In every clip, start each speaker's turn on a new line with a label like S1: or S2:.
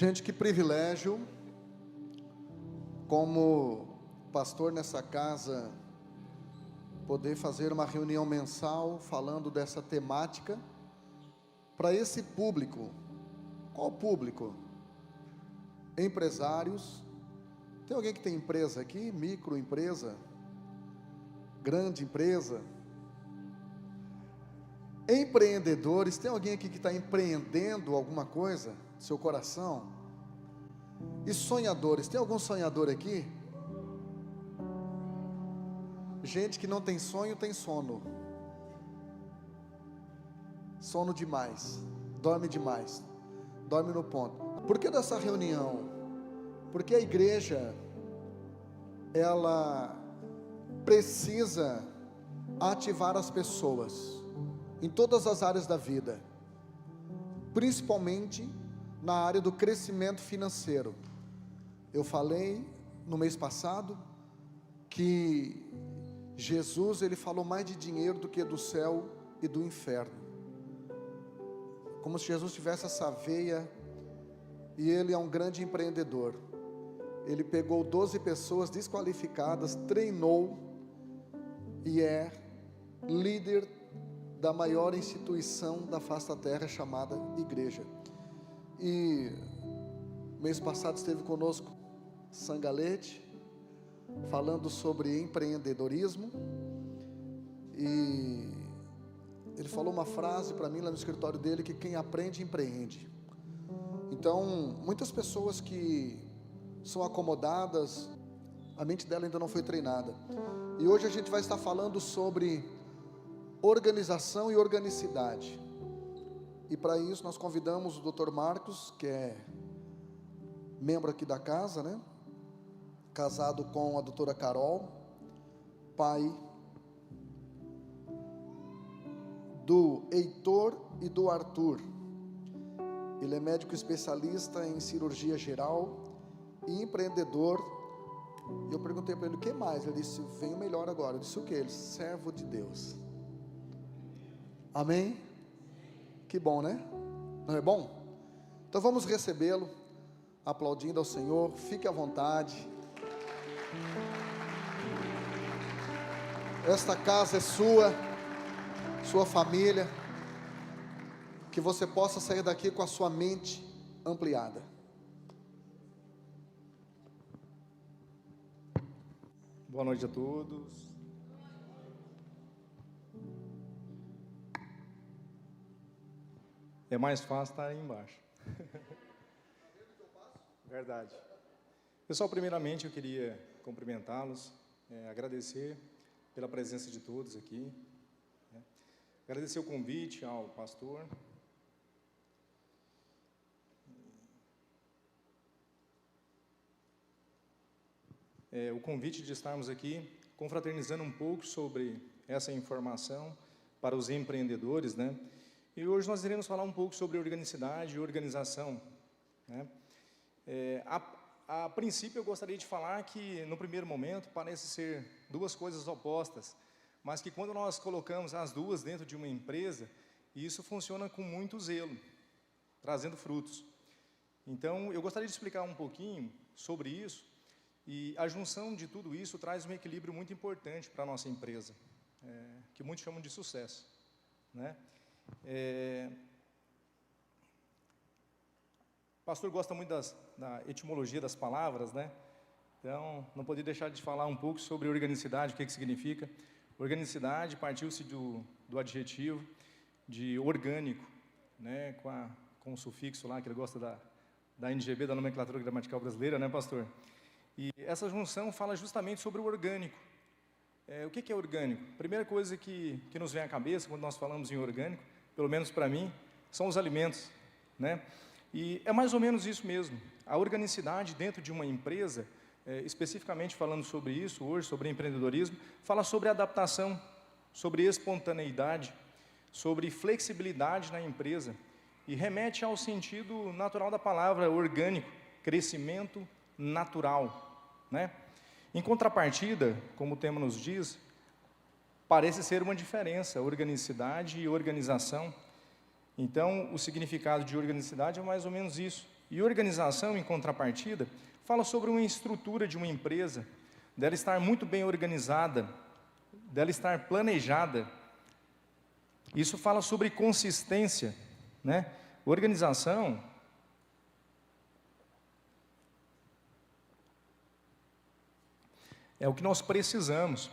S1: Gente, que privilégio, como pastor nessa casa, poder fazer uma reunião mensal falando dessa temática para esse público. Qual público? Empresários. Tem alguém que tem empresa aqui? Microempresa? Grande empresa? Empreendedores. Tem alguém aqui que está empreendendo alguma coisa? Seu coração? E sonhadores. Tem algum sonhador aqui? Gente que não tem sonho, tem sono. Sono demais. Dorme demais. Dorme no ponto. Por que dessa reunião? Porque a igreja, ela precisa ativar as pessoas em todas as áreas da vida, principalmente na área do crescimento financeiro. Eu falei no mês passado que Jesus, ele falou mais de dinheiro do que do céu e do inferno, como se Jesus tivesse essa veia, e ele é um grande empreendedor. Ele pegou 12 pessoas desqualificadas, treinou, e é líder da maior instituição da face da terra, chamada igreja. E mês passado esteve conosco Sangalete, falando sobre empreendedorismo, e ele falou uma frase para mim lá no escritório dele, que quem aprende, empreende. Então, muitas pessoas que são acomodadas, a mente dela ainda não foi treinada. E hoje a gente vai estar falando sobre organização e organicidade. E para isso nós convidamos o Dr. Marcos, que é membro aqui da casa, né? Casado com a doutora Carol, pai do Heitor e do Arthur. Ele é médico especialista em cirurgia geral e empreendedor. E eu perguntei para ele: o que mais? Ele disse: vem o melhor agora. Eu disse: o que? Ele: servo de Deus. Amém? Que bom, né? Não é bom? Então vamos recebê-lo, aplaudindo ao Senhor. Fique à vontade. Esta casa é sua família. Que você possa sair daqui com a sua mente ampliada.
S2: Boa noite a todos. É mais fácil estar aí embaixo. Verdade. Pessoal, primeiramente eu queria cumprimentá-los, agradecer pela presença de todos aqui, agradecer o convite ao pastor. O convite de estarmos aqui confraternizando um pouco sobre essa informação para os empreendedores, né? E hoje nós iremos falar um pouco sobre organicidade e organização, né? A princípio eu gostaria de falar que no primeiro momento parece ser duas coisas opostas, mas que quando nós colocamos as duas dentro de uma empresa, isso funciona com muito zelo, trazendo frutos. Então eu gostaria de explicar um pouquinho sobre isso. E a junção de tudo isso traz um equilíbrio muito importante para a nossa empresa, que muitos chamam de sucesso, né? O pastor gosta muito da etimologia das palavras, né? Então, não poderia deixar de falar um pouco sobre organicidade, o que significa. Organicidade partiu-se do adjetivo de orgânico, né? Com o sufixo lá, que ele gosta da NGB, da nomenclatura gramatical brasileira, né, pastor? E essa junção fala justamente sobre o orgânico. O que é orgânico? Primeira coisa que nos vem à cabeça quando nós falamos em orgânico, pelo menos para mim, são os alimentos, né? E é mais ou menos isso mesmo. A organicidade dentro de uma empresa, especificamente falando sobre isso hoje, sobre empreendedorismo, fala sobre adaptação, sobre espontaneidade, sobre flexibilidade na empresa, e remete ao sentido natural da palavra orgânico, crescimento natural, né? Em contrapartida, como o tema nos diz, parece ser uma diferença, organicidade e organização. Então, o significado de organicidade é mais ou menos isso, E organização, em contrapartida, fala sobre uma estrutura de uma empresa, dela estar muito bem organizada, dela estar planejada. Isso fala sobre consistência, né? Organização é o que nós precisamos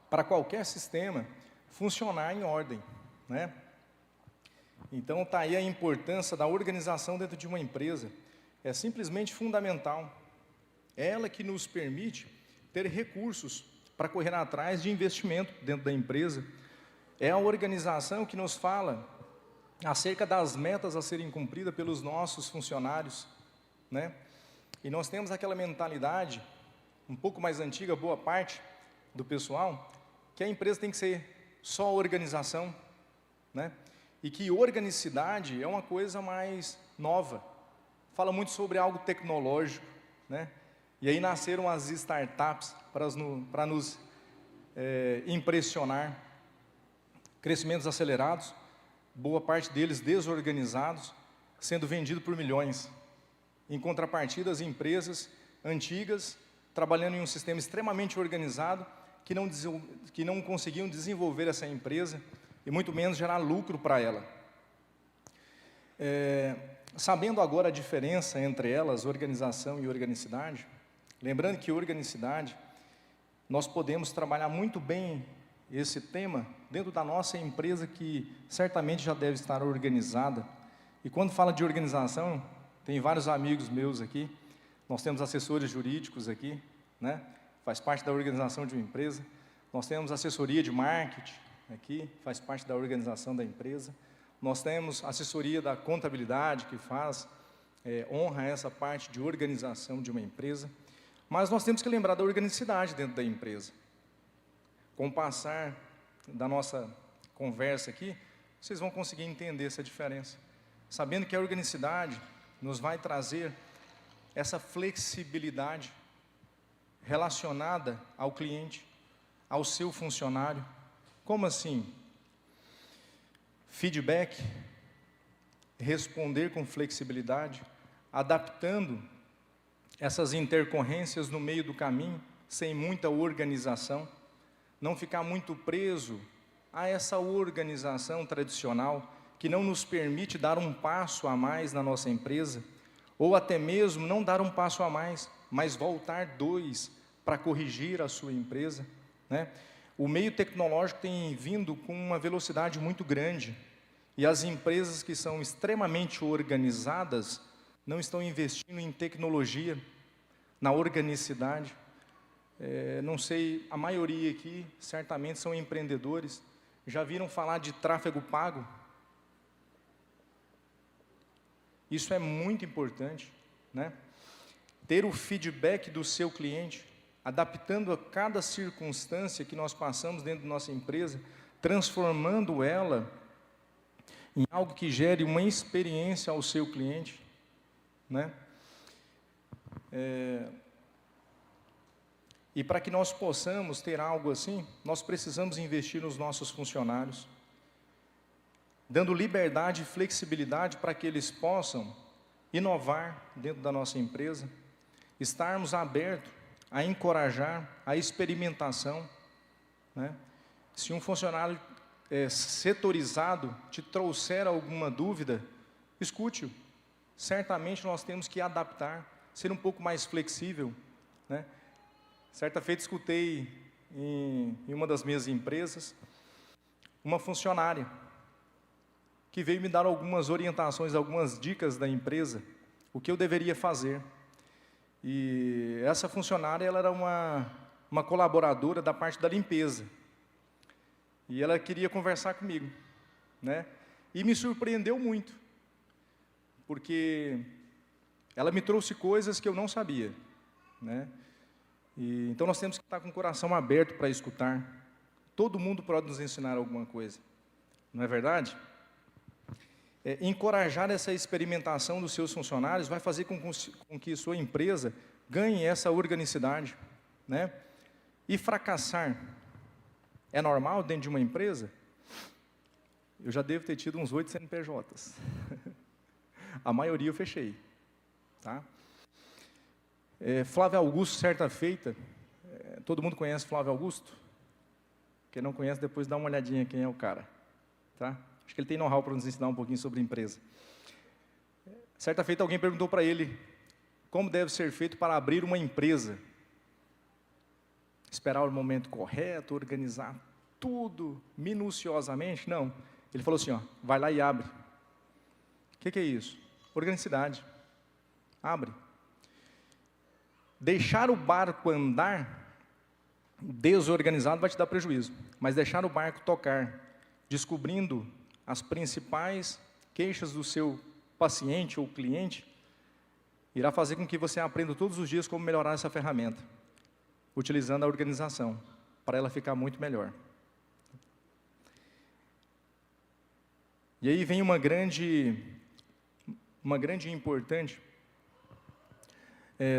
S2: para qualquer sistema funcionar em ordem, né? Então, está aí a importância da organização dentro de uma empresa. É simplesmente fundamental. É ela que nos permite ter recursos para correr atrás de investimento dentro da empresa. É a organização que nos fala acerca das metas a serem cumpridas pelos nossos funcionários, né? E nós temos aquela mentalidade, um pouco mais antiga, boa parte do pessoal, que a empresa tem que ser só organização, né? E que organicidade é uma coisa mais nova. Fala muito sobre algo tecnológico, né? E aí nasceram as startups para nos impressionar. Crescimentos acelerados, boa parte deles desorganizados, sendo vendido por milhões. Em contrapartida, as empresas antigas, trabalhando em um sistema extremamente organizado, que não conseguiam desenvolver essa empresa, e muito menos gerar lucro para ela. Sabendo agora a diferença entre elas, organização e organicidade, lembrando que organicidade, nós podemos trabalhar muito bem esse tema dentro da nossa empresa, que certamente já deve estar organizada. E quando fala de organização, tem vários amigos meus aqui, nós temos assessores jurídicos aqui, né? Faz parte da organização de uma empresa. Nós temos assessoria de marketing aqui, faz parte da organização da empresa. Nós temos assessoria da contabilidade, que honra essa parte de organização de uma empresa. Mas nós temos que lembrar da organicidade dentro da empresa. Com o passar da nossa conversa aqui, vocês vão conseguir entender essa diferença. Sabendo que a organicidade nos vai trazer essa flexibilidade relacionada ao cliente, ao seu funcionário. Como assim? Feedback, responder com flexibilidade, adaptando essas intercorrências no meio do caminho, sem muita organização, não ficar muito preso a essa organização tradicional, que não nos permite dar um passo a mais na nossa empresa, ou até mesmo não dar um passo a mais, mas voltar 2 para corrigir a sua empresa, né? O meio tecnológico tem vindo com uma velocidade muito grande, e as empresas que são extremamente organizadas não estão investindo em tecnologia, na organicidade. Não sei, a maioria aqui certamente são empreendedores. Já viram falar de tráfego pago? Isso é muito importante, né? Ter o feedback do seu cliente, adaptando a cada circunstância que nós passamos dentro da nossa empresa, transformando ela em algo que gere uma experiência ao seu cliente, né? E para que nós possamos ter algo assim, nós precisamos investir nos nossos funcionários, dando liberdade e flexibilidade para que eles possam inovar dentro da nossa empresa, estarmos abertos a encorajar a experimentação, né? Se um funcionário setorizado te trouxer alguma dúvida, escute-o. Certamente nós temos que adaptar, ser um pouco mais flexível, né? Certa feita escutei em uma das minhas empresas, uma funcionária que veio me dar algumas orientações, algumas dicas da empresa, o que eu deveria fazer. E essa funcionária, ela era uma colaboradora da parte da limpeza. E ela queria conversar comigo, né? E me surpreendeu muito, porque ela me trouxe coisas que eu não sabia, né? Então nós temos que estar com o coração aberto para escutar. Todo mundo pode nos ensinar alguma coisa, não é verdade? Encorajar essa experimentação dos seus funcionários vai fazer com que sua empresa ganhe essa organicidade, né? E fracassar é normal dentro de uma empresa? Eu já devo ter tido uns 8 CNPJs. A maioria eu fechei, Tá? Flávio Augusto, certa feita, todo mundo conhece Flávio Augusto? Quem não conhece, depois dá uma olhadinha quem é o cara. Tá? Acho que ele tem know-how para nos ensinar um pouquinho sobre empresa. Certa feita, alguém perguntou para ele como deve ser feito para abrir uma empresa. Esperar o momento correto, organizar tudo minuciosamente? Não. Ele falou assim, ó, vai lá e abre. O que é isso? Organicidade. Abre. Deixar o barco andar desorganizado vai te dar prejuízo, mas deixar o barco tocar, descobrindo as principais queixas do seu paciente ou cliente, irá fazer com que você aprenda todos os dias como melhorar essa ferramenta, utilizando a organização, para ela ficar muito melhor. E aí vem uma grande e importante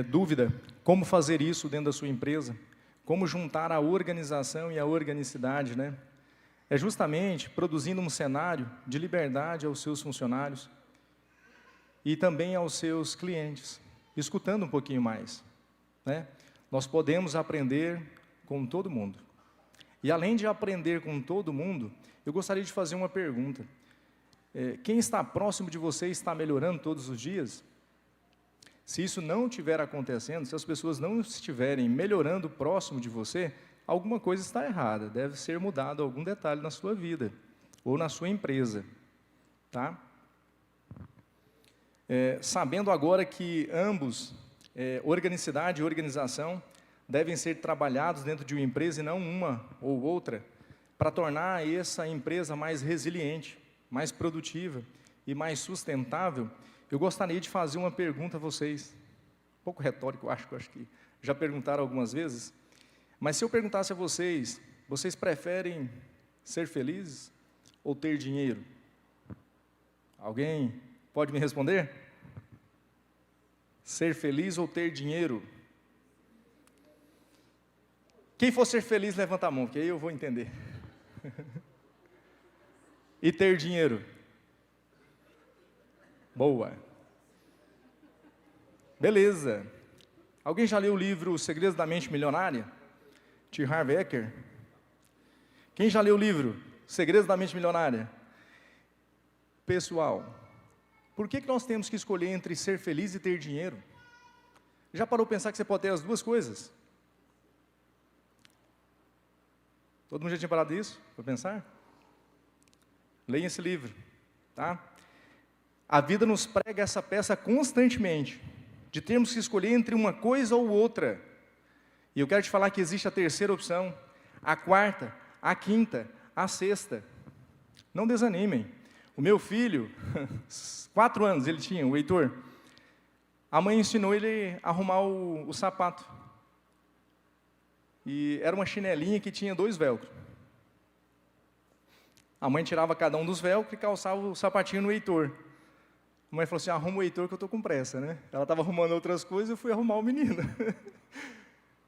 S2: dúvida, como fazer isso dentro da sua empresa, como juntar a organização e a organicidade, né? É justamente produzindo um cenário de liberdade aos seus funcionários e também aos seus clientes, escutando um pouquinho mais, né? Nós podemos aprender com todo mundo. E além de aprender com todo mundo, eu gostaria de fazer uma pergunta. Quem está próximo de você está melhorando todos os dias? Se isso não estiver acontecendo, se as pessoas não estiverem melhorando próximo de você, alguma coisa está errada, deve ser mudado algum detalhe na sua vida, ou na sua empresa. Tá? Sabendo agora que ambos, organicidade e organização, devem ser trabalhados dentro de uma empresa e não uma ou outra, para tornar essa empresa mais resiliente, mais produtiva e mais sustentável, eu gostaria de fazer uma pergunta a vocês, um pouco retórico, acho que já perguntaram algumas vezes, mas se eu perguntasse a vocês, vocês preferem ser felizes ou ter dinheiro? Alguém pode me responder? Ser feliz ou ter dinheiro? Quem for ser feliz, levanta a mão, que aí eu vou entender. E ter dinheiro? Boa. Beleza. Alguém já leu o livro Os Segredos da Mente Milionária? De Harv Eker? Quem já leu o livro Segredos da Mente Milionária? Pessoal, por que nós temos que escolher entre ser feliz e ter dinheiro? Já parou para pensar que você pode ter as duas coisas? Todo mundo já tinha parado isso? Para pensar? Leia esse livro, tá? A vida nos prega essa peça constantemente, de termos que escolher entre uma coisa ou outra. E eu quero te falar que existe a terceira opção, a quarta, a quinta, a sexta. Não desanimem. O meu filho, 4 anos ele tinha, o Heitor, a mãe ensinou ele a arrumar o sapato. E era uma chinelinha que tinha 2 velcros. A mãe tirava cada um dos velcros e calçava o sapatinho no Heitor. A mãe falou assim, arruma o Heitor que eu estou com pressa, né? Ela estava arrumando outras coisas e eu fui arrumar o menino.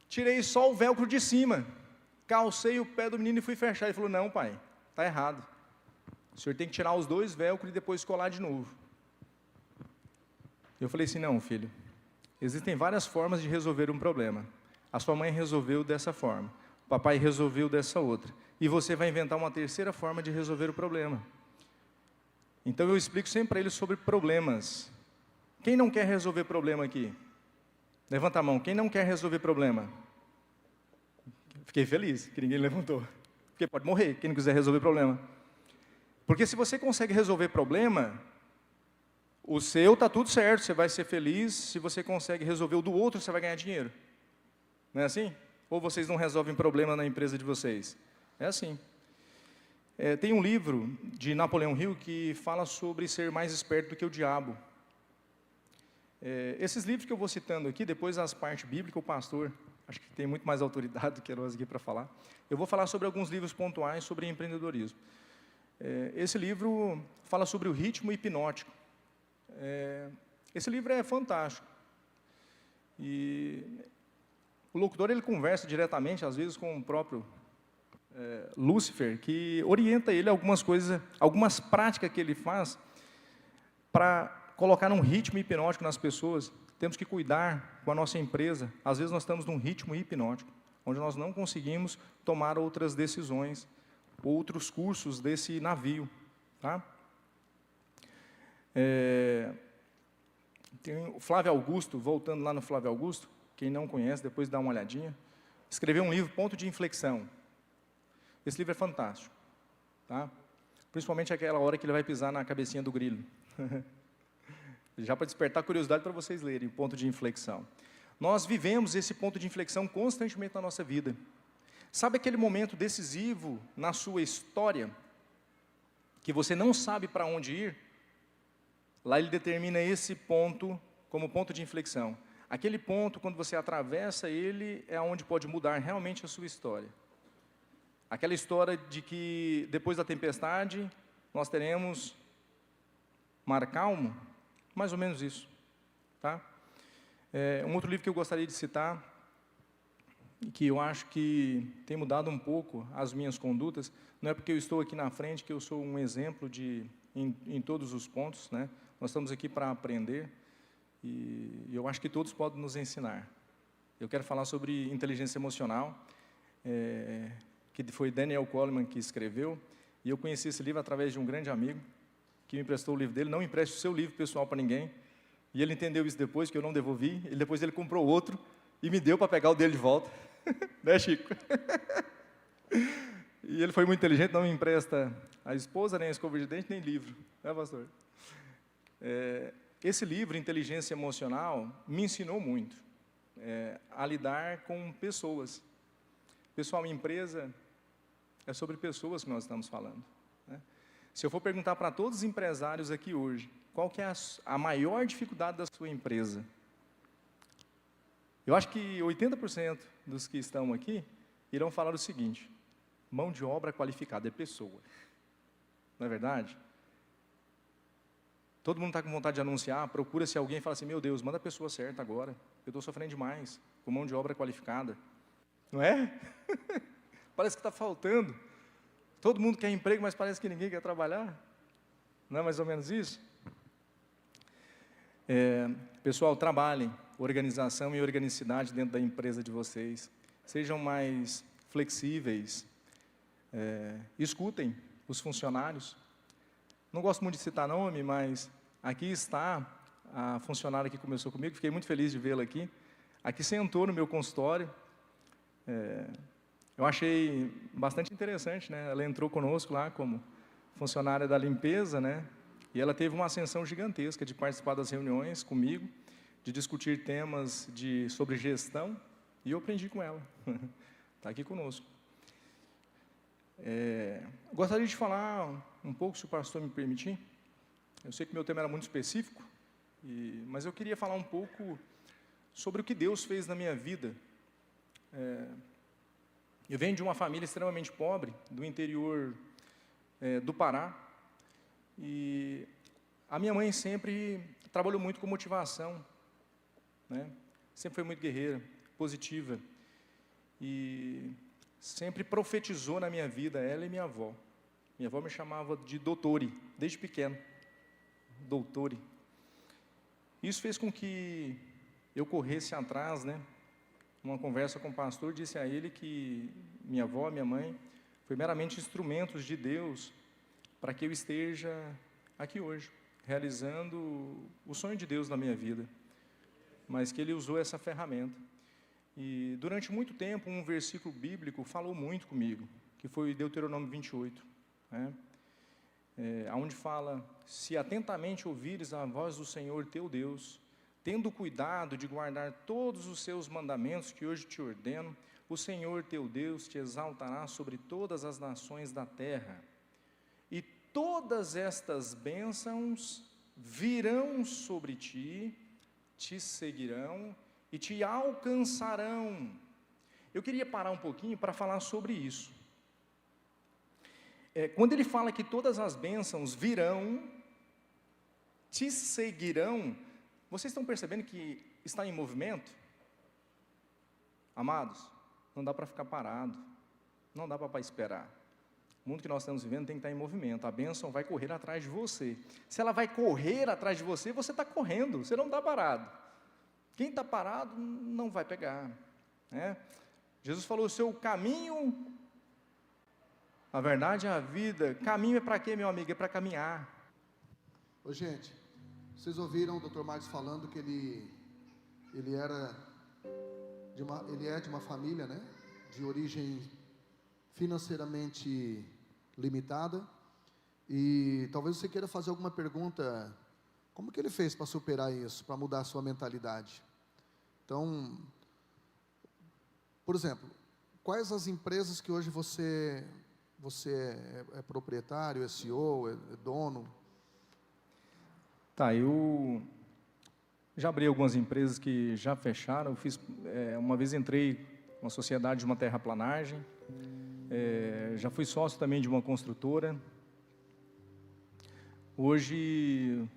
S2: Tirei só o velcro de cima, calcei o pé do menino e fui fechar. Ele falou, não pai, está errado. O senhor tem que tirar os 2 velcros e depois colar de novo. Eu falei assim, não filho, existem várias formas de resolver um problema. A sua mãe resolveu dessa forma, o papai resolveu dessa outra. E você vai inventar uma terceira forma de resolver o problema. Então eu explico sempre para eles sobre problemas. Quem não quer resolver problema aqui? Levanta a mão, quem não quer resolver problema? Fiquei feliz que ninguém levantou. Porque pode morrer, quem não quiser resolver problema. Porque se você consegue resolver problema, o seu está tudo certo, você vai ser feliz. Se você consegue resolver o do outro, você vai ganhar dinheiro. Não é assim? Ou vocês não resolvem problema na empresa de vocês? É assim. Tem um livro de Napoleão Hill que fala sobre ser mais esperto do que o diabo. Esses livros que eu vou citando aqui, depois as partes bíblicas, o pastor, acho que tem muito mais autoridade do que nós aqui para falar. Eu vou falar sobre alguns livros pontuais sobre empreendedorismo. Esse livro fala sobre o ritmo hipnótico. Esse livro é fantástico. E o locutor ele conversa diretamente, às vezes, com o próprio Lúcifer, que orienta ele algumas coisas, algumas práticas que ele faz para colocar um ritmo hipnótico nas pessoas, temos que cuidar com a nossa empresa. Às vezes nós estamos num ritmo hipnótico, onde nós não conseguimos tomar outras decisões, outros cursos desse navio. Tá? Tem o Flávio Augusto, voltando lá no Flávio Augusto, quem não conhece, depois dá uma olhadinha, escreveu um livro, Ponto de Inflexão. Esse livro é fantástico. Tá? Principalmente aquela hora que ele vai pisar na cabecinha do grilo. Já para despertar curiosidade para vocês lerem, o ponto de inflexão. Nós vivemos esse ponto de inflexão constantemente na nossa vida. Sabe aquele momento decisivo na sua história, que você não sabe para onde ir? Lá ele determina esse ponto como ponto de inflexão. Aquele ponto, quando você atravessa ele, é onde pode mudar realmente a sua história. Aquela história de que depois da tempestade, nós teremos mar calmo, mais ou menos isso. Tá? Um outro livro que eu gostaria de citar, que eu acho que tem mudado um pouco as minhas condutas, não é porque eu estou aqui na frente que eu sou um exemplo em todos os pontos, né? Nós estamos aqui para aprender, e eu acho que todos podem nos ensinar. Eu quero falar sobre inteligência emocional, que foi Daniel Goleman que escreveu, e eu conheci esse livro através de um grande amigo, que me emprestou o livro dele. Não empreste o seu livro pessoal para ninguém, e ele entendeu isso depois, que eu não devolvi, depois ele comprou outro, e me deu para pegar o dele de volta. Né, Chico? E ele foi muito inteligente, não me empresta a esposa, nem a escova de dente, nem livro. Né, pastor? Esse livro, Inteligência Emocional, me ensinou muito a lidar com pessoas. Pessoal, minha empresa é sobre pessoas que nós estamos falando. Né? Se eu for perguntar para todos os empresários aqui hoje, qual que é a maior dificuldade da sua empresa? Eu acho que 80% dos que estão aqui irão falar o seguinte: mão de obra qualificada é pessoa. Não é verdade? Todo mundo está com vontade de anunciar, procura-se alguém e fala assim: meu Deus, manda a pessoa certa agora, eu estou sofrendo demais com mão de obra qualificada. Não é? Parece que está faltando. Todo mundo quer emprego, mas parece que ninguém quer trabalhar. Não é mais ou menos isso? Pessoal, trabalhem, organização e organicidade dentro da empresa de vocês. Sejam mais flexíveis. Escutem os funcionários. Não gosto muito de citar nome, mas aqui está a funcionária que começou comigo, fiquei muito feliz de vê-la aqui. Aqui sentou no meu consultório. Eu achei bastante interessante, né? Ela entrou conosco lá como funcionária da limpeza, né? E ela teve uma ascensão gigantesca de participar das reuniões comigo, de discutir temas sobre gestão, e eu aprendi com ela. Está aqui conosco. Gostaria de falar um pouco, se o pastor me permitir. Eu sei que meu tema era muito específico, mas eu queria falar um pouco sobre o que Deus fez na minha vida. Eu venho de uma família extremamente pobre, do interior do Pará, e a minha mãe sempre trabalhou muito com motivação, né? Sempre foi muito guerreira, positiva, e sempre profetizou na minha vida, ela e minha avó. Minha avó me chamava de Doutori, desde pequeno, Doutori. Isso fez com que eu corresse atrás, né? Numa conversa com o pastor, disse a ele que minha avó, minha mãe, foi meramente instrumentos de Deus para que eu esteja aqui hoje, realizando o sonho de Deus na minha vida, mas que Ele usou essa ferramenta. E durante muito tempo, um versículo bíblico falou muito comigo, que foi Deuteronômio 28, né? Onde fala: se atentamente ouvires a voz do Senhor teu Deus, tendo cuidado de guardar todos os seus mandamentos que hoje te ordeno, o Senhor teu Deus te exaltará sobre todas as nações da terra, e todas estas bênçãos virão sobre ti, te seguirão e te alcançarão. Eu queria parar um pouquinho para falar sobre isso. Quando ele fala que todas as bênçãos virão, te seguirão, vocês estão percebendo que está em movimento? Amados, não dá para ficar parado, não dá para esperar. O mundo que nós estamos vivendo tem que estar em movimento. A bênção vai correr atrás de você. Se ela vai correr atrás de você, você está correndo, você não está parado. Quem está parado não vai pegar, né? Jesus falou: o seu caminho, a verdade é a vida. Caminho é para quê, meu amigo? É para caminhar.
S1: Ô, gente, vocês ouviram o Dr. Marcos falando que ele é de uma família, né, de origem financeiramente limitada, e talvez você queira fazer alguma pergunta: como que ele fez para superar isso, para mudar a sua mentalidade? Então, por exemplo, quais as empresas que hoje você é proprietário, é CEO, é dono?
S2: Tá, eu já abri algumas empresas que já fecharam. Eu fiz, uma vez entrei numa sociedade de uma terraplanagem, já fui sócio também de uma construtora. Hoje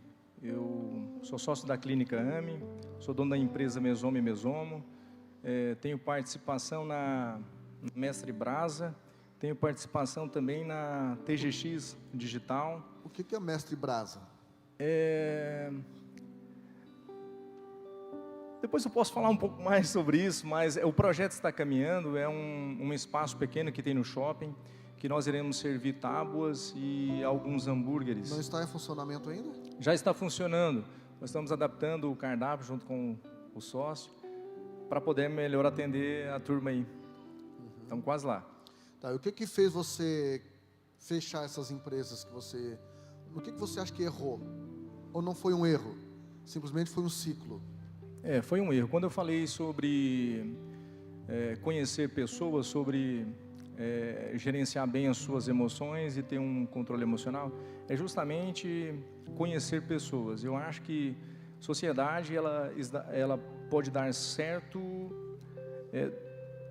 S2: eu sou sócio da clínica AME, sou dono da empresa Mesomo e Mesomo, tenho participação na Mestre Brasa, tenho participação também na TGX Digital.
S1: O que é Mestre Brasa?
S2: Depois eu posso falar um pouco mais sobre isso, mas o projeto está caminhando. É um espaço pequeno que tem no shopping, que nós iremos servir tábuas e alguns hambúrgueres.
S1: Não está em funcionamento ainda?
S2: Já está funcionando. Nós estamos adaptando o cardápio junto com o sócio, para poder melhor atender a turma aí. Estamos quase lá.
S1: Tá, e o que fez você fechar essas empresas que você... No que você acha que errou? Ou não foi um erro? Simplesmente foi um ciclo?
S2: Foi um erro. Quando eu falei sobre conhecer pessoas, sobre gerenciar bem as suas emoções e ter um controle emocional, é justamente conhecer pessoas. Eu acho que sociedade, ela pode dar certo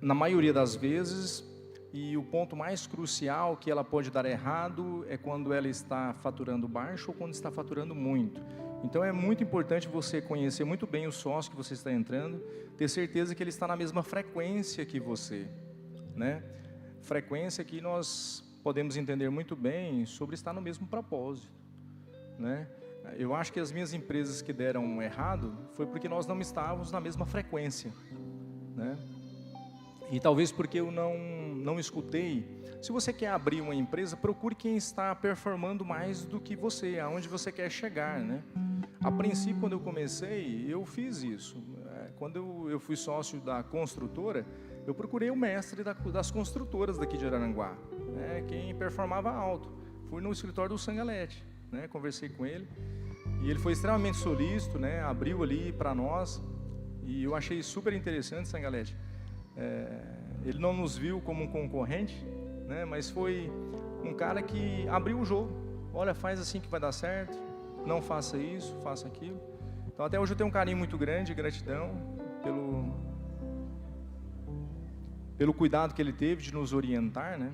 S2: na maioria das vezes, e o ponto mais crucial que ela pode dar errado é quando ela está faturando baixo ou quando está faturando muito. Então é muito importante você conhecer muito bem o sócio que você está entrando, ter certeza que ele está na mesma frequência que você, né? Frequência que nós podemos entender muito bem sobre estar no mesmo propósito, né? Eu acho que as minhas empresas que deram errado foi porque nós não estávamos na mesma frequência, né? E talvez porque eu não escutei. Se você quer abrir uma empresa, procure quem está performando mais do que você, aonde você quer chegar, né? A princípio, quando eu comecei, eu fiz isso. Quando eu fui sócio da construtora, eu procurei o mestre das construtoras daqui de Araranguá, né? Quem performava alto. Fui no escritório do Sangalete, né? Conversei com ele, e ele foi extremamente solícito, né? Abriu ali para nós, e eu achei super interessante, Sangalete. Ele não nos viu como um concorrente, né? Mas foi um cara que abriu o jogo. Olha, faz assim que vai dar certo, não faça isso, faça aquilo. Então até hoje eu tenho um carinho muito grande, gratidão pelo cuidado que ele teve de nos orientar, né?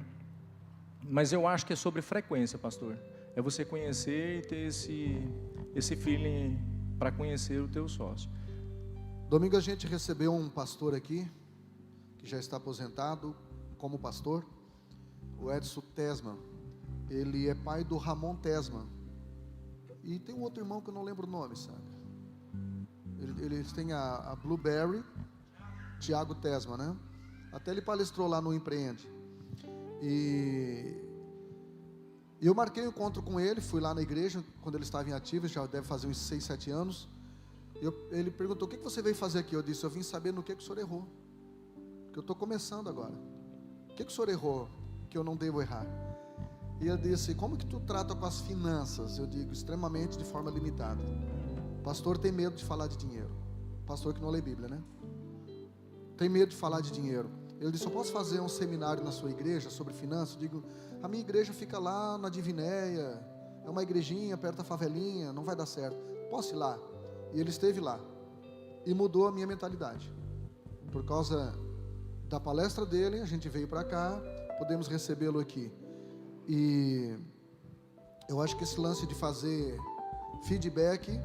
S2: Mas eu acho que é sobre frequência, pastor. É você conhecer e ter esse feeling para conhecer o teu sócio.
S1: Domingo a gente recebeu um pastor aqui, que já está aposentado como pastor, o Edson Tesman. Ele é pai do Ramon Tesman. E tem um outro irmão que eu não lembro o nome, sabe? Eles têm a Blueberry, Tiago Tesman, né? Até ele palestrou lá no Empreende. E eu marquei um encontro com ele, fui lá na igreja, quando ele estava em ativo, já deve fazer uns 6, 7 anos. Ele perguntou: o que você veio fazer aqui? Eu disse: eu vim saber no que o senhor errou, que eu estou começando agora. O que o senhor errou que eu não devo errar? E ele disse: como que tu trata com as finanças? Eu digo: extremamente, de forma limitada. Pastor tem medo de falar de dinheiro. Pastor que não lê Bíblia, né? Tem medo de falar de dinheiro. Ele disse: eu posso fazer um seminário na sua igreja sobre finanças? Eu digo: a minha igreja fica lá na Divinéia, é uma igrejinha perto da favelinha, não vai dar certo. Posso ir lá? E ele esteve lá e mudou a minha mentalidade. Por causa da palestra dele, a gente veio para cá, podemos recebê-lo aqui. E eu acho que esse lance de fazer feedback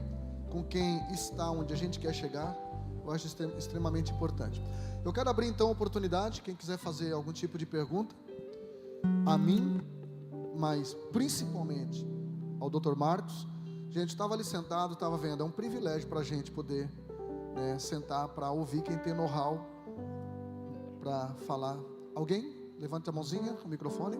S1: com quem está onde a gente quer chegar, eu acho extremamente importante. Eu quero abrir então a oportunidade, quem quiser fazer algum tipo de pergunta a mim mas principalmente ao Dr. Marcos. Gente, estava ali sentado, estava vendo, é um privilégio para a gente poder, né, sentar para ouvir quem tem know-how para falar. Alguém? Levante a mãozinha, o microfone.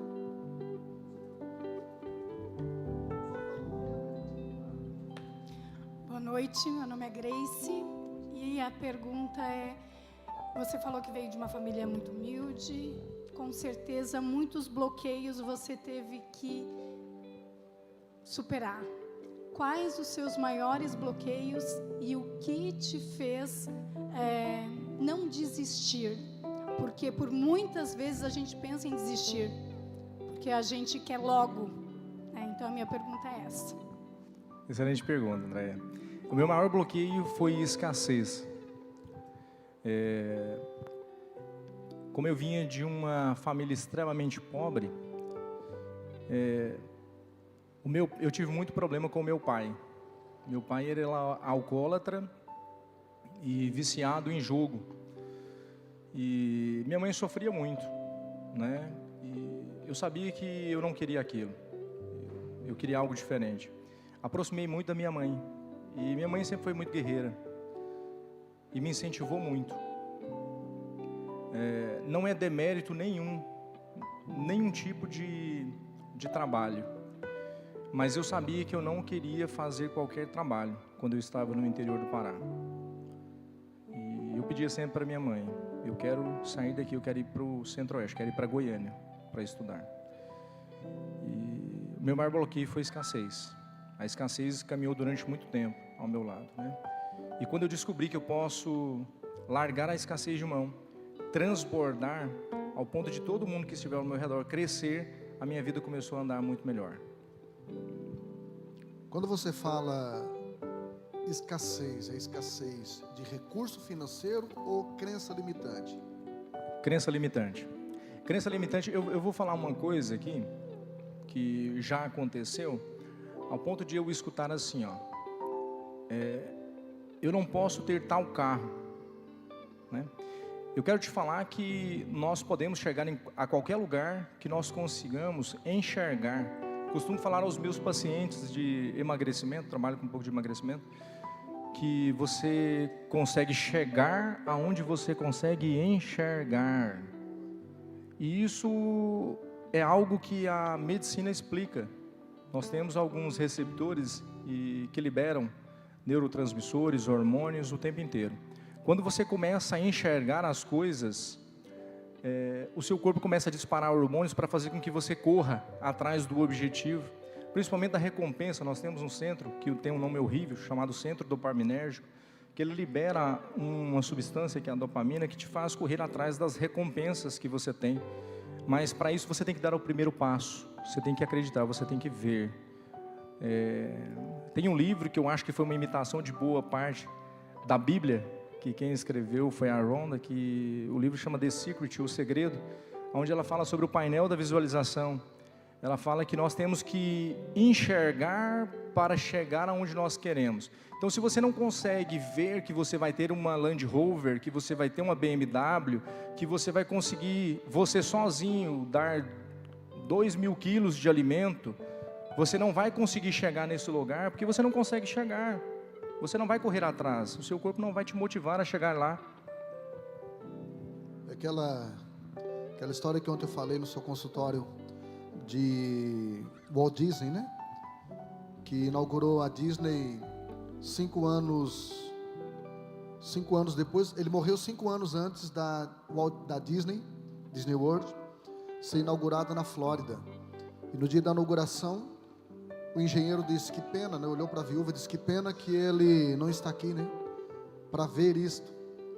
S3: Boa noite, meu nome é Grace e a pergunta é: você falou que veio de uma família muito humilde, com certeza muitos bloqueios você teve que superar. Quais os seus maiores bloqueios e o que te fez não desistir? Porque por muitas vezes a gente pensa em desistir, porque a gente quer logo, né? Então a minha pergunta é essa.
S2: Excelente pergunta, Andréia. O meu maior bloqueio foi escassez. Como eu vinha de uma família extremamente pobre, eu tive muito problema com o meu pai. Meu pai era alcoólatra e viciado em jogo. E minha mãe sofria muito, né? E eu sabia que eu não queria aquilo. Eu queria algo diferente. Aproximei muito da minha mãe. E minha mãe sempre foi muito guerreira. E me incentivou muito. Não é demérito nenhum tipo de trabalho. Mas eu sabia que eu não queria fazer qualquer trabalho quando eu estava no interior do Pará. E eu pedia sempre para minha mãe: eu quero sair daqui, eu quero ir para o Centro-Oeste, quero ir para Goiânia para estudar. E o meu maior bloqueio foi a escassez. A escassez caminhou durante muito tempo ao meu lado, né? E quando eu descobri que eu posso largar a escassez de mão, transbordar ao ponto de todo mundo que estiver ao meu redor crescer, a minha vida começou a andar muito melhor.
S1: Quando você fala escassez, é escassez de recurso financeiro ou crença limitante?
S2: Crença limitante. Crença limitante, eu vou falar uma coisa aqui que já aconteceu, ao ponto de eu escutar assim, eu não posso ter tal carro, né? Eu quero te falar que nós podemos chegar a qualquer lugar que nós consigamos enxergar. Costumo falar aos meus pacientes de emagrecimento, trabalho com um pouco de emagrecimento, que você consegue chegar aonde você consegue enxergar. E isso é algo que a medicina explica. Nós temos alguns receptores que liberam neurotransmissores, hormônios o tempo inteiro. Quando você começa a enxergar as coisas, o seu corpo começa a disparar hormônios para fazer com que você corra atrás do objetivo, principalmente da recompensa. Nós temos um centro que tem um nome horrível, chamado Centro Dopaminérgico, que ele libera uma substância que é a dopamina, que te faz correr atrás das recompensas que você tem. Mas para isso você tem que dar o primeiro passo, você tem que acreditar, você tem que ver. Tem um livro que eu acho que foi uma imitação de boa parte da Bíblia, que quem escreveu foi a Rhonda, que o livro chama The Secret, O Segredo, onde ela fala sobre o painel da visualização. Ela fala que nós temos que enxergar para chegar aonde nós queremos. Então, se você não consegue ver que você vai ter uma Land Rover, que você vai ter uma BMW, que você vai conseguir, você sozinho, dar 2.000 quilos de alimento, você não vai conseguir chegar nesse lugar, porque você não consegue chegar. Você não vai correr atrás, o seu corpo não vai te motivar a chegar lá.
S1: Aquela história que ontem eu falei no seu consultório de Walt Disney, né? Que inaugurou a Disney 5 anos depois. Ele morreu 5 anos antes da Disney World ser inaugurada na Flórida. E no dia da inauguração, o engenheiro disse: que pena, né? Olhou para a viúva e disse: que pena que ele não está aqui, né? Para ver isto.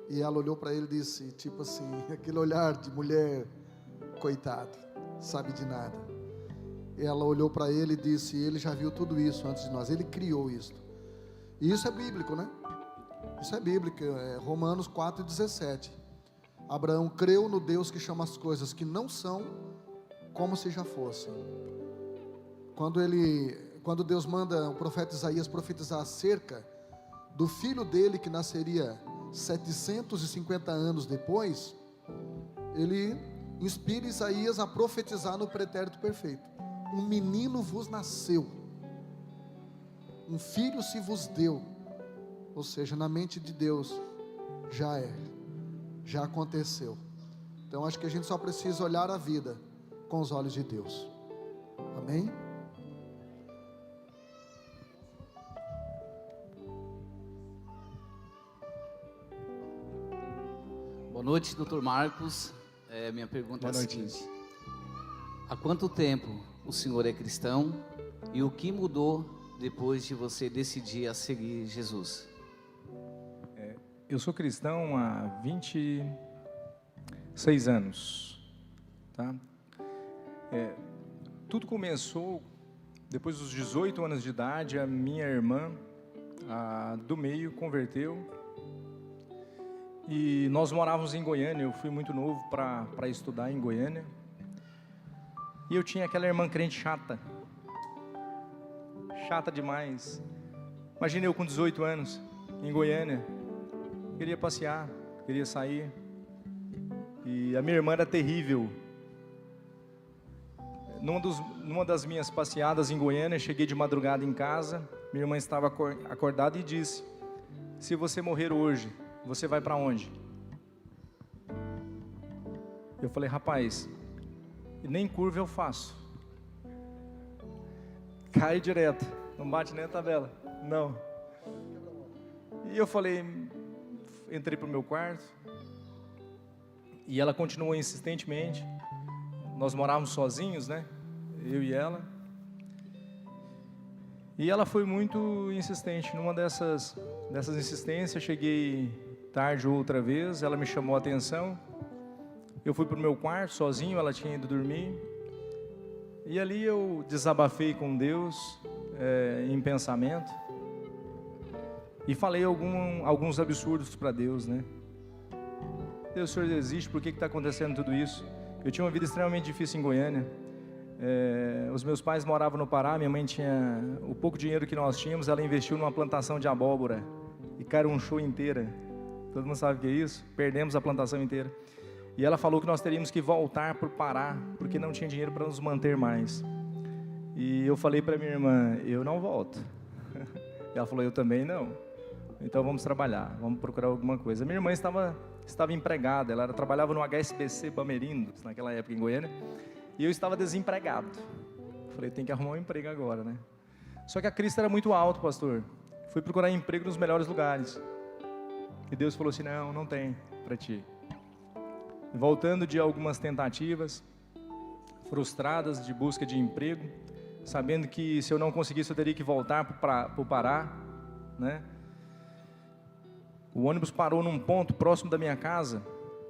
S1: E ela olhou para ele e disse, tipo assim, aquele olhar de mulher, coitado, sabe de nada. Ela olhou para ele e disse: ele já viu tudo isso antes de nós, ele criou isso. E isso é bíblico, né? Isso é bíblico, Romanos 4,17. Abraão creu no Deus que chama as coisas que não são como se já fossem. Quando Deus manda o profeta Isaías profetizar acerca do filho dele que nasceria 750 anos depois, ele inspira Isaías a profetizar no pretérito perfeito. um menino vos nasceu, um filho se vos deu. Ou seja, na mente de Deus, já aconteceu. Então acho que a gente só precisa olhar a vida com os olhos de Deus. Amém?
S4: Boa noite, Dr. Marcos. Minha pergunta é a seguinte: há quanto tempo o senhor é cristão e o que mudou depois de você decidir a seguir Jesus?
S2: Eu sou cristão há 26 anos, tá? Tudo começou depois dos 18 anos de idade. A minha irmã, do meio, converteu. E nós morávamos em Goiânia. Eu fui muito novo para estudar em Goiânia. E eu tinha aquela irmã crente chata demais. Imagina eu com 18 anos, em Goiânia. Queria passear, queria sair. E a minha irmã era terrível. Numa das minhas passeadas em Goiânia, cheguei de madrugada em casa. Minha irmã estava acordada e disse: se você morrer hoje, você vai para onde? Eu falei: rapaz, nem curva eu faço. Cai direto, não bate nem a tabela. Não. E eu falei, entrei para o meu quarto. E ela continuou insistentemente. Nós morávamos sozinhos, né? Eu e ela. E ela foi muito insistente. Numa dessas insistências, cheguei tarde outra vez. Ela me chamou a atenção. Eu fui para o meu quarto sozinho. Ela tinha ido dormir. E ali eu desabafei com Deus em pensamento. E falei alguns absurdos para Deus, né? Deus, o Senhor existe, por que está acontecendo tudo isso? Eu tinha uma vida extremamente difícil em Goiânia. Os meus pais moravam no Pará. Minha mãe tinha o pouco dinheiro que nós tínhamos. Ela investiu numa plantação de abóbora e carunchou inteira. Todo mundo sabe o que é isso? Perdemos a plantação inteira. E ela falou que nós teríamos que voltar para o Pará, porque não tinha dinheiro para nos manter mais. E eu falei para minha irmã: eu não volto. Ela falou: eu também não. Então vamos trabalhar, vamos procurar alguma coisa. Minha irmã estava empregada, ela trabalhava no HSBC Bamerindos, naquela época em Goiânia, e eu estava desempregado. Falei: tem que arrumar um emprego agora, né? Só que a crista era muito alta, pastor. Fui procurar emprego nos melhores lugares. E Deus falou assim: não tem para ti. Voltando de algumas tentativas frustradas de busca de emprego, sabendo que se eu não conseguisse eu teria que voltar para o Pará, né? O ônibus parou num ponto próximo da minha casa,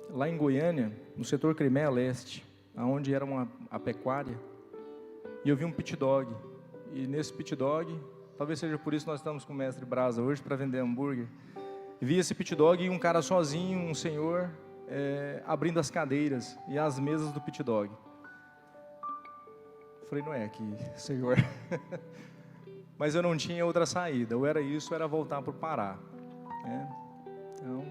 S2: lá em Goiânia, no setor Crimeia Leste, onde era a pecuária. E eu vi um pit dog. E nesse pit dog, talvez seja por isso que nós estamos com o mestre Brasa hoje, para vender hambúrguer. Vi esse pit dog e um cara sozinho, um senhor, abrindo as cadeiras e as mesas do pit dog. Falei: não é aqui, senhor. Mas eu não tinha outra saída. Ou era isso, ou era voltar para o Pará. Então,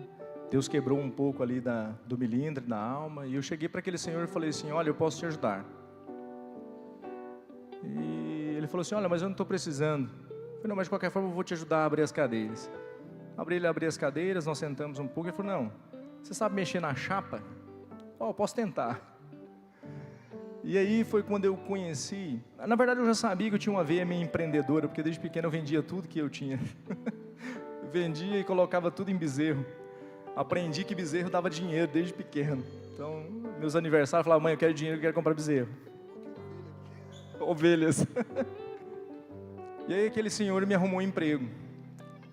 S2: Deus quebrou um pouco ali do milindre, da alma. E eu cheguei para aquele senhor e falei assim: olha, eu posso te ajudar. E ele falou assim: olha, mas eu não estou precisando. Eu falei: não, mas de qualquer forma eu vou te ajudar a abrir as cadeiras. Ele abriu as cadeiras, nós sentamos um pouco. Ele falou: não, você sabe mexer na chapa? Eu posso tentar. E aí foi quando eu conheci. Na verdade eu já sabia que eu tinha uma veia meio empreendedora, porque desde pequeno eu vendia tudo que eu tinha. Vendia e colocava tudo em bezerro. Aprendi que bezerro dava dinheiro desde pequeno. Então, meus aniversários, eu falava: mãe, eu quero dinheiro, eu quero comprar bezerro. Ovelhas. E aí aquele senhor me arrumou um emprego.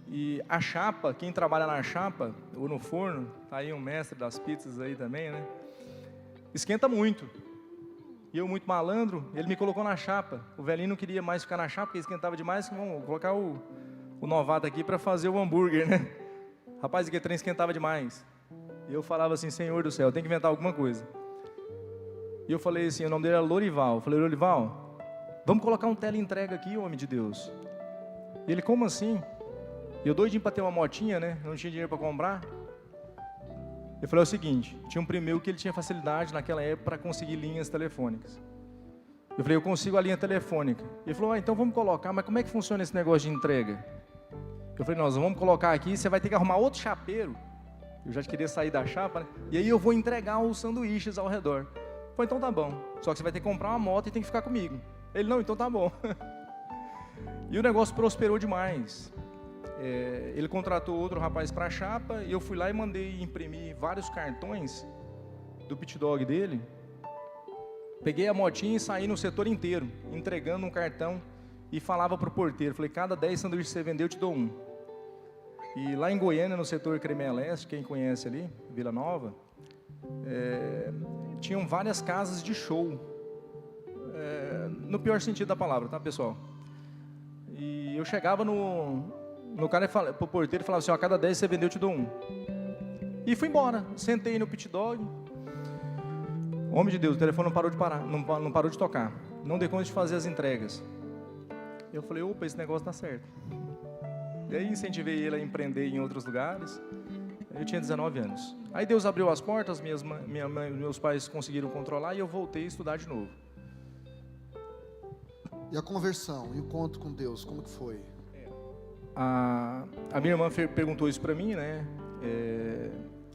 S2: E a chapa, quem trabalha na chapa, ou no forno, tá aí um mestre das pizzas aí também, né? Esquenta muito. E eu, muito malandro, ele me colocou na chapa. O velhinho não queria mais ficar na chapa, porque esquentava demais. Vamos colocar o novato aqui para fazer o hambúrguer, né? Rapaz, aquele trem esquentava demais. E eu falava assim: Senhor do céu, tem que inventar alguma coisa. E eu falei assim, o nome dele era Lorival. Eu falei: Lorival, vamos colocar um teleentrega aqui, homem de Deus. E ele: como assim? E eu doidinho para ter uma motinha, né? Eu não tinha dinheiro para comprar. Eu falei: é o seguinte, tinha um primo meu que ele tinha facilidade naquela época para conseguir linhas telefônicas. Eu falei, eu consigo a linha telefônica. Ele falou, então vamos colocar, mas como é que funciona esse negócio de entrega? Eu falei, nós vamos colocar aqui, você vai ter que arrumar outro chapeiro. Eu já queria sair da chapa, né? E aí eu vou entregar os sanduíches ao redor. Eu falei, então tá bom, só que você vai ter que comprar uma moto e tem que ficar comigo. Ele, não, então tá bom. E o negócio prosperou demais. Ele contratou outro rapaz para a chapa, e eu fui lá e mandei imprimir vários cartões do pit dog dele. Peguei a motinha e saí no setor inteiro, entregando um cartão, e falava para o porteiro, falei, cada 10 sanduíches que você vender, eu te dou um. E lá em Goiânia, no setor Cremeia Leste, quem conhece ali, Vila Nova, tinham várias casas de show, no pior sentido da palavra, tá, pessoal? E eu chegava no cara, pro porteiro, e falava assim, a cada 10 você vendeu, eu te dou um. E fui embora, sentei no pit dog. Homem de Deus, o telefone não parou de parar, não parou de tocar. Não dei conta de fazer as entregas. Eu falei, opa, esse negócio dá certo. E aí incentivei ele a empreender em outros lugares. Eu tinha 19 anos. Aí Deus abriu as portas, meus pais conseguiram controlar e eu voltei a estudar de novo.
S1: E a conversão, e o encontro com Deus, como que foi?
S2: A minha irmã perguntou isso para mim, né?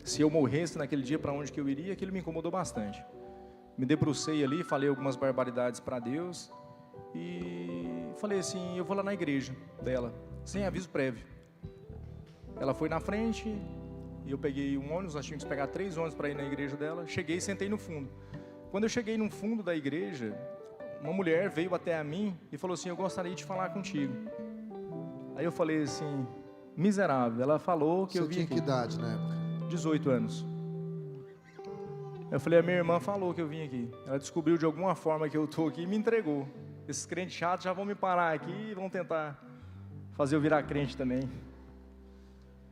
S2: Se eu morresse naquele dia, para onde que eu iria? Aquilo me incomodou bastante. Me debrucei ali, falei algumas barbaridades para Deus e falei assim, eu vou lá na igreja dela, sem aviso prévio. Ela foi na frente e eu peguei um ônibus, nós tínhamos que pegar 3 ônibus para ir na igreja dela. Cheguei e sentei no fundo. Quando eu cheguei no fundo da igreja, uma mulher veio até a mim e falou assim, eu gostaria de falar contigo. Aí eu falei assim, miserável. Ela falou que eu vim aqui. Você tinha
S1: que idade na época?
S2: 18 anos. Eu falei, a minha irmã falou que eu vim aqui. Ela descobriu de alguma forma que eu estou aqui e me entregou. Esses crentes chatos já vão me parar aqui e vão tentar fazer eu virar crente também.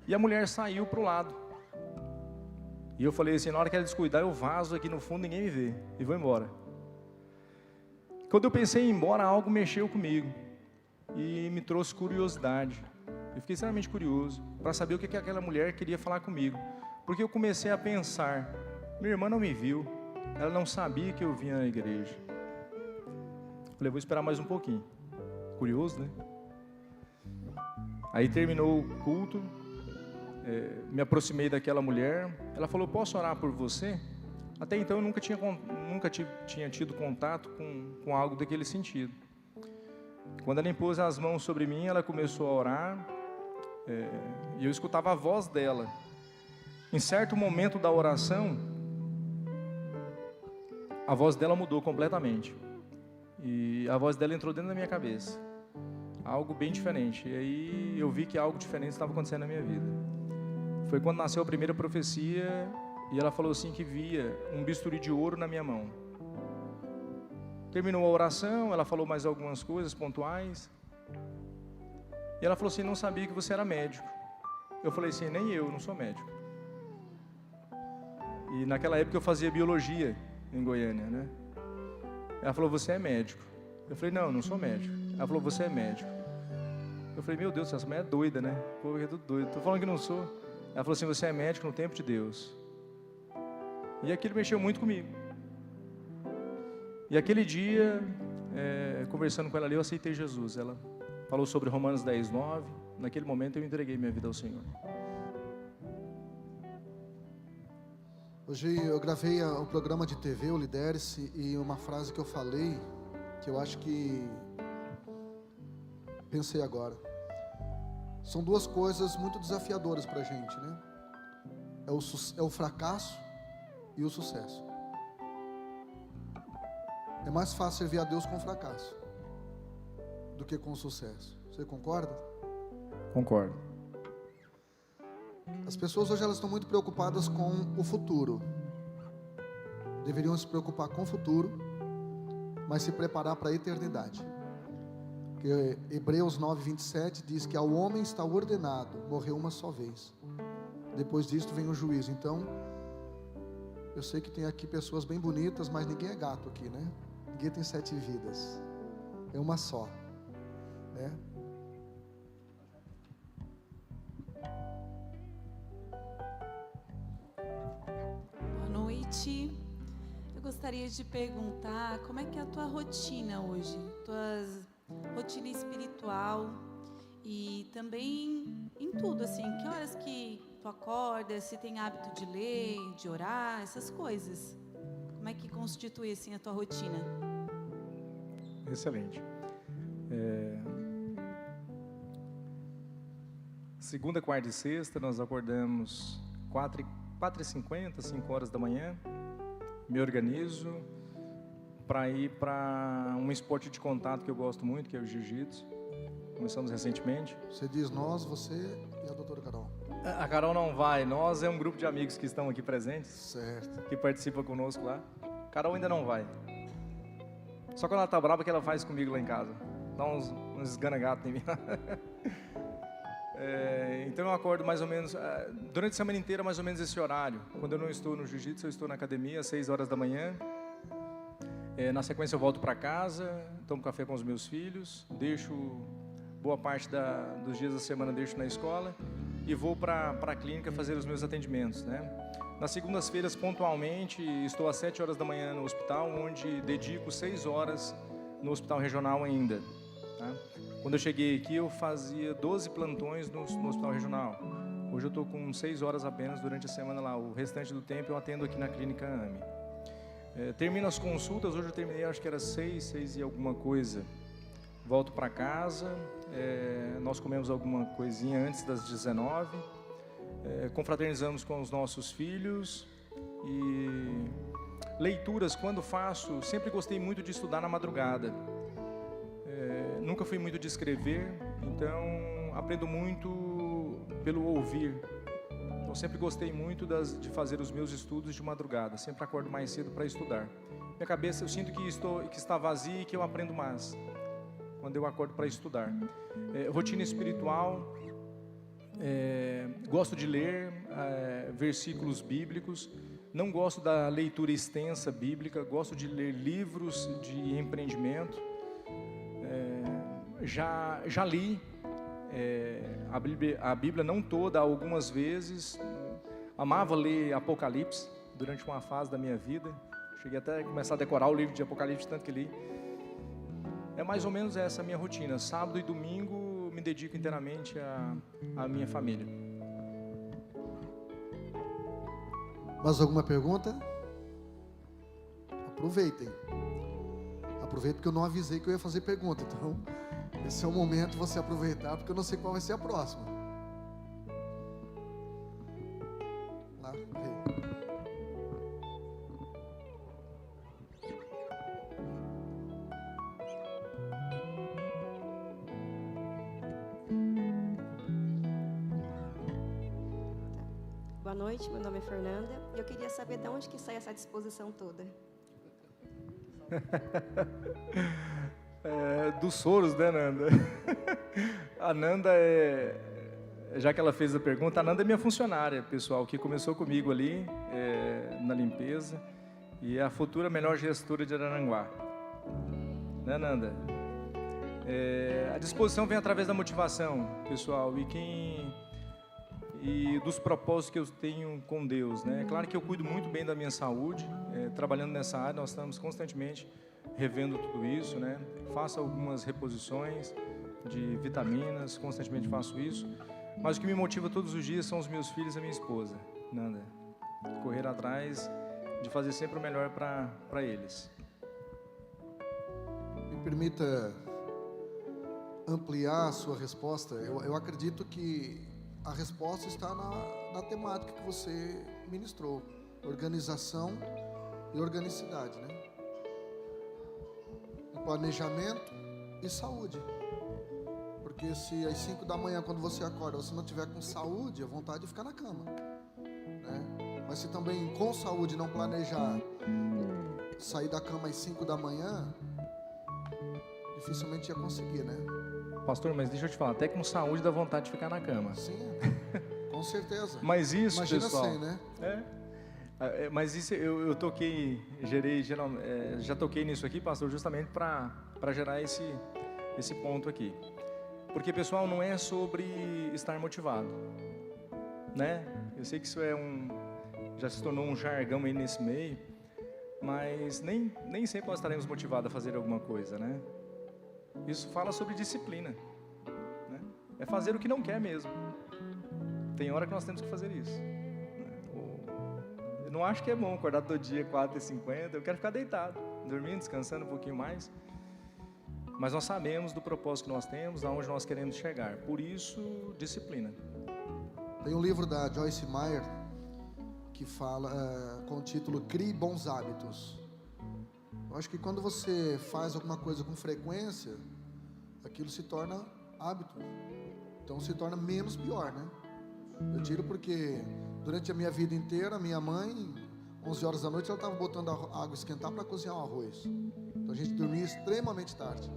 S2: E a mulher saiu para o lado. E eu falei assim, na hora que ela descuidar, eu vazo aqui no fundo, ninguém me vê. E vou embora. Quando eu pensei em ir embora, algo mexeu comigo. E me trouxe curiosidade. Eu fiquei extremamente curioso para saber o que aquela mulher queria falar comigo. Porque eu comecei a pensar, minha irmã não me viu, ela não sabia que eu vinha na igreja. Falei, vou esperar mais um pouquinho. Curioso, né? Aí terminou o culto, me aproximei daquela mulher, ela falou, posso orar por você? Até então eu nunca tinha tido contato com algo daquele sentido. Quando ela impôs as mãos sobre mim, ela começou a orar, e eu escutava a voz dela. Em certo momento da oração, a voz dela mudou completamente. E a voz dela entrou dentro da minha cabeça. Algo bem diferente. E aí eu vi que algo diferente estava acontecendo na minha vida. Foi quando nasceu a primeira profecia, e ela falou assim que via um bisturi de ouro na minha mão. Terminou a oração, ela falou mais algumas coisas pontuais. E ela falou assim, não sabia que você era médico. Eu falei assim, nem eu, não sou médico. E naquela época eu fazia biologia em Goiânia, né? Ela falou, você é médico. Eu falei, não, não sou médico. Ela falou, você é médico. Eu falei, meu Deus, essa mulher é doida, né? Pô, é tudo doido. Tô falando que não sou. Ela falou assim, você é médico no tempo de Deus. E aquilo mexeu muito comigo. E aquele dia, conversando com ela ali, eu aceitei Jesus. Ela falou sobre Romanos 10:9. Naquele momento eu entreguei minha vida ao Senhor.
S1: Hoje eu gravei um programa de TV, o Lidere-se, e uma frase que eu falei, que eu acho que pensei agora. São duas coisas muito desafiadoras para a gente, né? É o fracasso e o sucesso. É mais fácil servir a Deus com fracasso do que com sucesso. Você concorda?
S2: Concordo.
S1: As pessoas hoje elas estão muito preocupadas com o futuro. Deveriam se preocupar com o futuro, mas se preparar para a eternidade. Porque Hebreus 9:27 diz que ao homem está ordenado morrer uma só vez. Depois disto vem o juízo. Então, eu sei que tem aqui pessoas bem bonitas, mas ninguém é gato aqui, né? Ninguém tem 7 vidas. É uma só, né?
S5: gostaria de perguntar como é que é a tua rotina hoje, tua rotina espiritual e também em tudo, assim, que horas que tu acorda, se tem hábito de ler, de orar, essas coisas. Como é que constitui, assim, a tua rotina?
S2: Excelente. Segunda, quarta e sexta, nós acordamos 4h50, 5 horas da manhã. Me organizo para ir para um esporte de contato que eu gosto muito, que é o jiu-jitsu. Começamos recentemente.
S1: Você diz nós, você e a doutora Carol.
S2: A Carol não vai. Nós é um grupo de amigos que estão aqui presentes,
S1: Certo.
S2: que participa conosco lá. Carol ainda não vai. Só quando ela tá brava que ela faz comigo lá em casa. Dá uns esganagatos em mim. Então eu acordo mais ou menos, durante a semana inteira, mais ou menos esse horário. Quando eu não estou no jiu-jitsu, eu estou na academia, às 6 horas da manhã. Na sequência eu volto para casa, tomo café com os meus filhos, deixo boa parte dos dias da semana deixo na escola e vou para a clínica fazer os meus atendimentos, né? Nas segundas-feiras, pontualmente, estou às 7 horas da manhã no hospital, onde dedico 6 horas no hospital regional ainda, tá? Quando eu cheguei aqui, eu fazia 12 plantões no hospital regional. Hoje eu estou com 6 horas apenas durante a semana lá. O restante do tempo eu atendo aqui na clínica AME. Termino as consultas, hoje eu terminei, acho que era 6 e alguma coisa. Volto para casa, nós comemos alguma coisinha antes das 19, confraternizamos com os nossos filhos e leituras, quando faço, sempre gostei muito de estudar na madrugada. Nunca fui muito de escrever, então aprendo muito pelo ouvir. Então sempre gostei muito de fazer os meus estudos de madrugada, sempre acordo mais cedo para estudar. Minha cabeça, eu sinto que está vazia e que eu aprendo mais quando eu acordo para estudar. Rotina espiritual, gosto de ler versículos bíblicos, não gosto da leitura extensa bíblica, gosto de ler livros de empreendimento. Já li a Bíblia não toda, algumas vezes. Amava ler Apocalipse durante uma fase da minha vida. Cheguei até a começar a decorar o livro de Apocalipse, tanto que li. É mais ou menos essa a minha rotina. Sábado e domingo me dedico inteiramente à minha família.
S1: Mais alguma pergunta? Aproveitem. Aproveitem porque eu não avisei que eu ia fazer pergunta. Então, esse é o momento de você aproveitar, porque eu não sei qual vai ser a próxima. Lá,
S6: Boa noite, meu nome é Fernanda e eu queria saber de onde que sai essa disposição toda.
S2: Dos soros, né, Nanda? A Nanda já que ela fez a pergunta, a Nanda é minha funcionária, pessoal, que começou comigo ali na limpeza e é a futura melhor gestora de Araranguá. Né, Nanda? A disposição vem através da motivação, pessoal, e dos propósitos que eu tenho com Deus, né? Claro que eu cuido muito bem da minha saúde, trabalhando nessa área, nós estamos constantemente revendo tudo isso, né? Faço algumas reposições de vitaminas, constantemente faço isso, mas o que me motiva todos os dias são os meus filhos e a minha esposa, Nanda. Correr atrás de fazer sempre o melhor para eles.
S1: Me permita ampliar a sua resposta. Eu acredito que a resposta está na temática que você ministrou: organização e organicidade, né? Planejamento e saúde. Porque se às 5 da manhã, quando você acorda, você não tiver com saúde, a vontade de ficar na cama, né? Mas se também com saúde não planejar sair da cama às 5 da manhã, dificilmente ia conseguir, né?
S2: Pastor, mas deixa eu te falar, até com saúde dá vontade de ficar na cama.
S1: Sim, com certeza.
S2: Mas isso,
S1: imagina,
S2: pessoal,
S1: assim, né?
S2: Mas isso eu já toquei nisso aqui, pastor, justamente para gerar esse ponto aqui. Porque, pessoal, não é sobre estar motivado, né? Eu sei que isso já se tornou um jargão aí nesse meio, mas nem sempre nós estaremos motivados a fazer alguma coisa, né? Isso fala sobre disciplina, né? É fazer o que não quer mesmo. Tem hora que nós temos que fazer isso, né? Eu não acho que é bom acordar todo dia 4h50, eu quero ficar deitado, dormindo, descansando um pouquinho mais. Mas nós sabemos do propósito que nós temos, aonde nós queremos chegar. Por isso, disciplina.
S1: Tem um livro da Joyce Meyer que fala com o título Crie Bons Hábitos. Eu acho que quando você faz alguma coisa com frequência, aquilo se torna hábito. Então se torna menos pior, né? Eu tiro porque durante a minha vida inteira, minha mãe, 11 horas da noite, ela estava botando a água esquentar para cozinhar o arroz. Então a gente dormia extremamente tarde.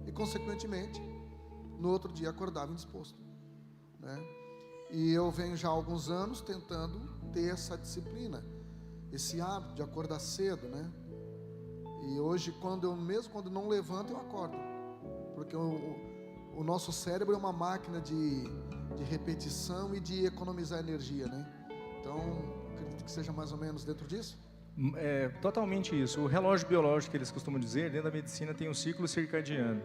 S1: E consequentemente, no outro dia acordava indisposto, né? E eu venho já há alguns anos tentando ter essa disciplina, esse hábito de acordar cedo, né? E hoje, mesmo quando não levanto, eu acordo, porque o nosso cérebro é uma máquina de repetição e de economizar energia, né? Então, acredito que seja mais ou menos dentro disso.
S2: É totalmente isso. O relógio biológico que eles costumam dizer, dentro da medicina tem um ciclo circadiano.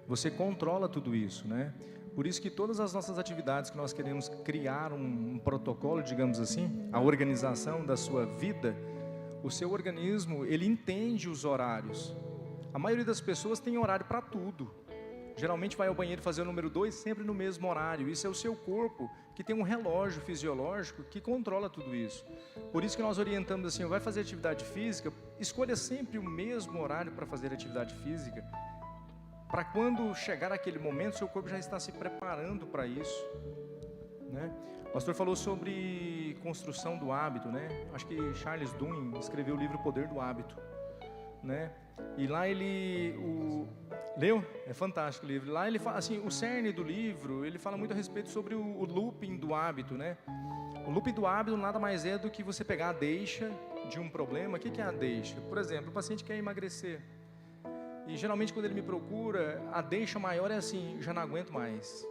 S2: Você controla tudo isso, né? Por isso que todas as nossas atividades que nós queremos criar um protocolo, digamos assim, a organização da sua vida, o seu organismo, ele entende os horários. A maioria das pessoas tem horário para tudo. Geralmente vai ao banheiro fazer o número 2 sempre no mesmo horário. Isso é o seu corpo, que tem um relógio fisiológico que controla tudo isso. Por isso que nós orientamos assim, vai fazer atividade física, escolha sempre o mesmo horário para fazer atividade física, para quando chegar aquele momento, seu corpo já está se preparando para isso, né? O pastor falou sobre construção do hábito, né? Acho que Charles Duhigg escreveu o livro O Poder do Hábito, né? E lá leu? É fantástico o livro. Lá ele fala assim, o cerne do livro, ele fala muito a respeito sobre o looping do hábito, né? O looping do hábito nada mais é do que você pegar a deixa de um problema. O que é a deixa? Por exemplo, o paciente quer emagrecer. E geralmente quando ele me procura, a deixa maior é assim, já não aguento mais.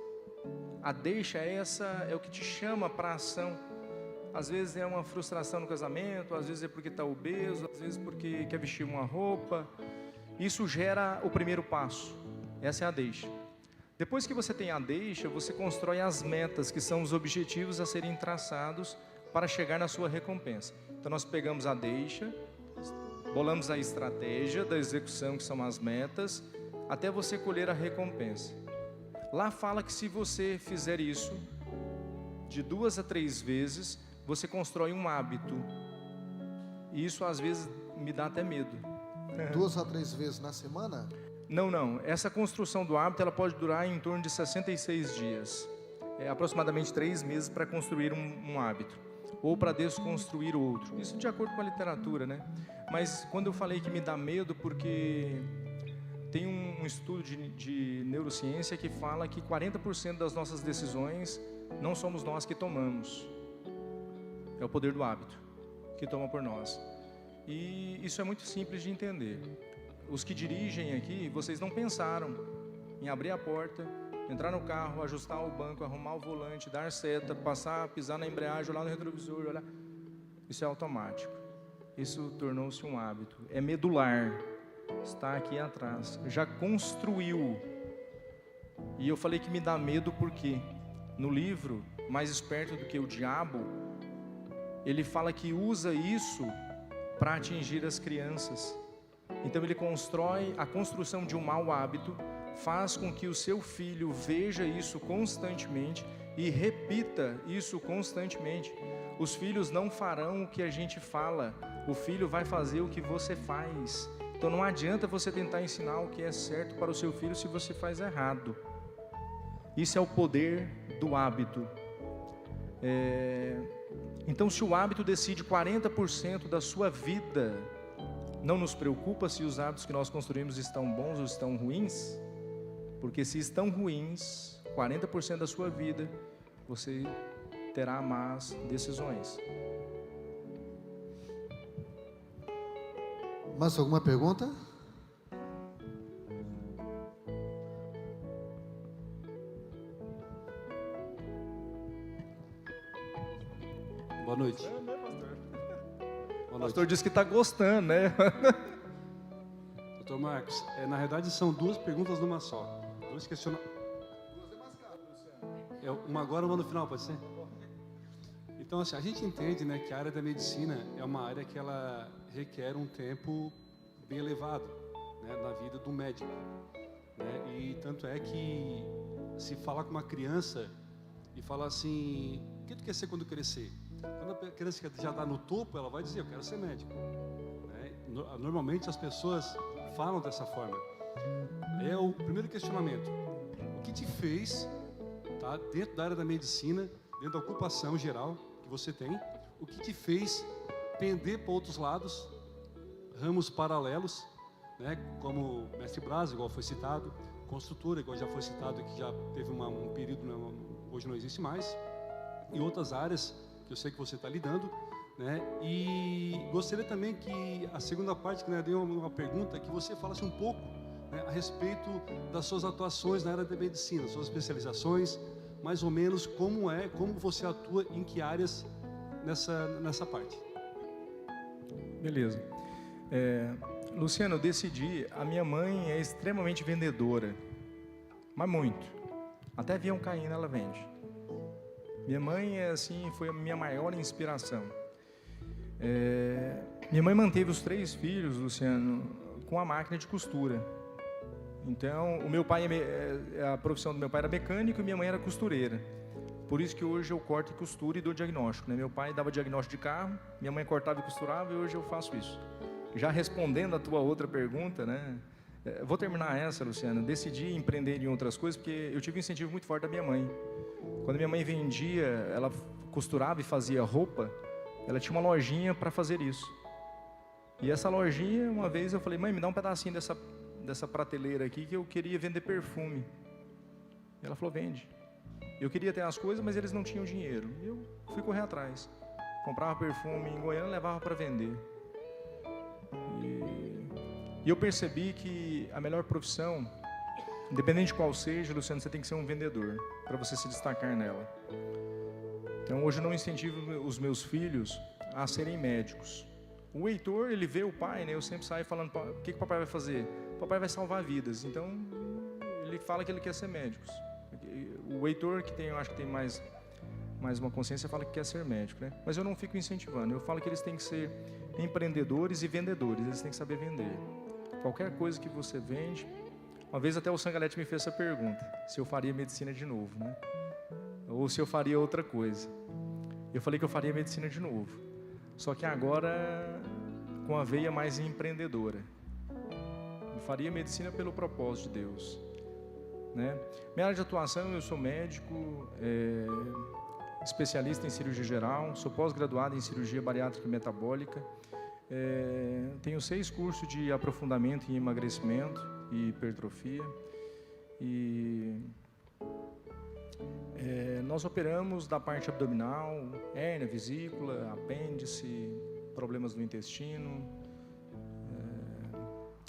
S2: A deixa é o que te chama para a ação. Às vezes é uma frustração no casamento, às vezes é porque está obeso, às vezes porque quer vestir uma roupa. Isso gera o primeiro passo. Essa é a deixa. Depois que você tem a deixa, você constrói as metas, que são os objetivos a serem traçados para chegar na sua recompensa. Então nós pegamos a deixa, bolamos a estratégia da execução, que são as metas, até você colher a recompensa. Lá fala que se você fizer isso, de 2 a 3 vezes, você constrói um hábito. E isso às vezes me dá até medo.
S1: 2 a 3 vezes na semana?
S2: Não. Essa construção do hábito, ela pode durar em torno de 66 dias. É aproximadamente 3 meses para construir um hábito. Ou para desconstruir outro. Isso de acordo com a literatura, né? Mas quando eu falei que me dá medo, porque tem um estudo de neurociência que fala que 40% das nossas decisões não somos nós que tomamos. É o poder do hábito que toma por nós. E isso é muito simples de entender. Os que dirigem aqui, vocês não pensaram em abrir a porta, entrar no carro, ajustar o banco, arrumar o volante, dar seta, pisar na embreagem, olhar no retrovisor, olhar. Isso é automático. Isso tornou-se um hábito. É medular. Está aqui atrás. Já construiu. E eu falei que me dá medo porque no livro, Mais Esperto do que o Diabo, ele fala que usa isso para atingir as crianças. Então ele constrói a construção de um mau hábito, faz com que o seu filho veja isso constantemente e repita isso constantemente. Os filhos não farão o que a gente fala, o filho vai fazer o que você faz. Então não adianta você tentar ensinar o que é certo para o seu filho se você faz errado. Isso é o poder do hábito. Então se o hábito decide 40% da sua vida, não nos preocupa se os hábitos que nós construímos estão bons ou estão ruins, porque se estão ruins, 40% da sua vida, você terá más decisões.
S1: Mais alguma pergunta?
S7: Boa noite.
S2: O pastor disse que está gostando, né?
S7: Doutor Marcos, na realidade são duas perguntas numa só. Dois questionamentos. Uma agora, uma no final, pode ser? Então, assim, a gente entende, né, que a área da medicina é uma área que ela requer um tempo bem elevado, né, na vida do médico. Né? E tanto é que se falar com uma criança e falar assim, o que tu quer ser quando crescer? Quando a criança já está no topo, ela vai dizer, eu quero ser médico. Né? Normalmente as pessoas falam dessa forma. É o primeiro questionamento. O que te fez, tá, dentro da área da medicina, dentro da ocupação geral que você tem, o que te fez pender para outros lados, ramos paralelos, né, como mestre Braz, igual foi citado, construtora, igual já foi citado, que já teve um período, hoje não existe mais, e outras áreas que eu sei que você está lidando, né? E gostaria também que a segunda parte, que deu uma pergunta, que você falasse um pouco, né, a respeito das suas atuações na área da medicina, suas especializações, mais ou menos como você atua, em que áreas nessa parte.
S2: Beleza. Luciano, eu decidi, a minha mãe é extremamente vendedora, mas muito. Até avião caindo ela vende. Minha mãe, assim, foi a minha maior inspiração. Minha mãe manteve os 3 filhos, Luciano, com a máquina de costura. Então, o meu pai, a profissão do meu pai era mecânico e minha mãe era costureira. Por isso que hoje eu corto e costuro e dou diagnóstico, né? Meu pai dava diagnóstico de carro, minha mãe cortava e costurava e hoje eu faço isso. Já respondendo a tua outra pergunta, né? Vou terminar essa, Luciano. Decidi empreender em outras coisas porque eu tive um incentivo muito forte da minha mãe. Quando minha mãe vendia, ela costurava e fazia roupa, ela tinha uma lojinha para fazer isso. E essa lojinha, uma vez eu falei, mãe, me dá um pedacinho dessa prateleira aqui que eu queria vender perfume. E ela falou, vende. Eu queria ter as coisas, mas eles não tinham dinheiro. E eu fui correr atrás. Comprava perfume em Goiânia e levava para vender. E eu percebi que a melhor profissão, independente de qual seja, Luciano, você tem que ser um vendedor, para você se destacar nela. Então, hoje eu não incentivo os meus filhos a serem médicos. O Heitor, ele vê o pai, né? Eu sempre saio falando, o que o papai vai fazer? O papai vai salvar vidas. Então, ele fala que ele quer ser médico. O Heitor, eu acho que tem mais uma consciência, fala que quer ser médico, né? Mas eu não fico incentivando. Eu falo que eles têm que ser empreendedores e vendedores. Eles têm que saber vender. Qualquer coisa que você vende. Uma vez até o Sangalete me fez essa pergunta, se eu faria medicina de novo, né? Ou se eu faria outra coisa. Eu falei que eu faria medicina de novo. Só que agora com a veia mais empreendedora. Eu faria medicina pelo propósito de Deus, né? Minha área de atuação, eu sou médico, especialista em cirurgia geral, sou pós-graduado em cirurgia bariátrica e metabólica, tenho 6 cursos de aprofundamento em emagrecimento e hipertrofia, e nós operamos da parte abdominal, hérnia, vesícula, apêndice, problemas do intestino,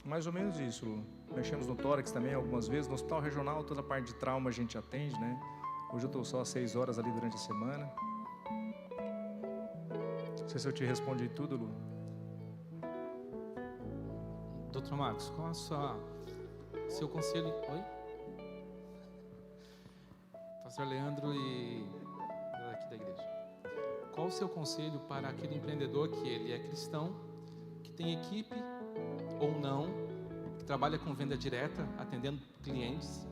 S2: mais ou menos isso. Mexemos no tórax também algumas vezes, no hospital regional toda a parte de trauma a gente atende, né? Hoje eu estou só 6 horas ali durante a semana. Não sei se eu te respondi tudo, Lu.
S8: Dr. Marcos, qual seu conselho? Oi? Pastor Leandro e daqui da igreja. Qual o seu conselho para aquele empreendedor que ele é cristão, que tem equipe ou não, que trabalha com venda direta, atendendo clientes,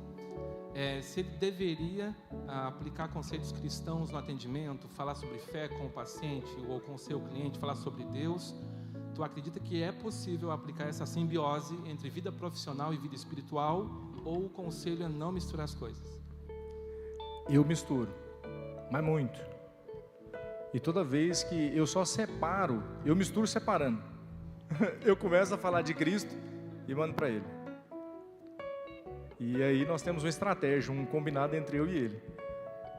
S8: se ele deveria aplicar conceitos cristãos no atendimento, falar sobre fé com o paciente ou com o seu cliente, falar sobre Deus? Tu acredita que é possível aplicar essa simbiose entre vida profissional e vida espiritual, ou o conselho é não misturar as coisas?
S2: Eu misturo, mas muito. E toda vez que eu só separo, eu misturo separando. Eu começo a falar de Cristo e mando para ele. E aí nós temos uma estratégia, um combinado entre eu e ele.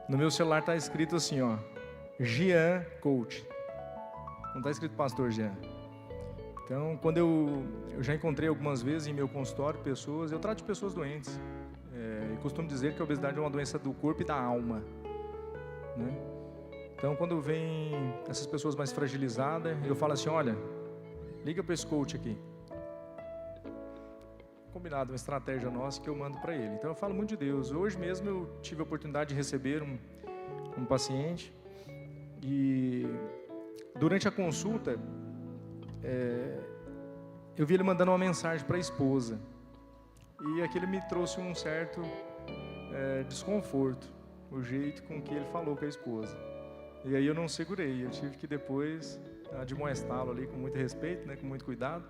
S2: No meu celular está escrito assim, ó, Jean Coach. Não está escrito Pastor Jean. Então, quando eu já encontrei algumas vezes em meu consultório pessoas, eu trato de pessoas doentes. Eu costumo dizer que a obesidade é uma doença do corpo e da alma, né? Então, quando vem essas pessoas mais fragilizadas, eu falo assim, olha, liga para esse coach aqui. Combinado, uma estratégia nossa que eu mando para ele. Então, eu falo muito de Deus. Hoje mesmo eu tive a oportunidade de receber um paciente e durante a consulta, eu vi ele mandando uma mensagem para a esposa. E aquilo me trouxe um certo desconforto, o jeito com que ele falou com a esposa. E aí eu não segurei, eu tive que depois admoestá-lo ali com muito respeito, né, com muito cuidado.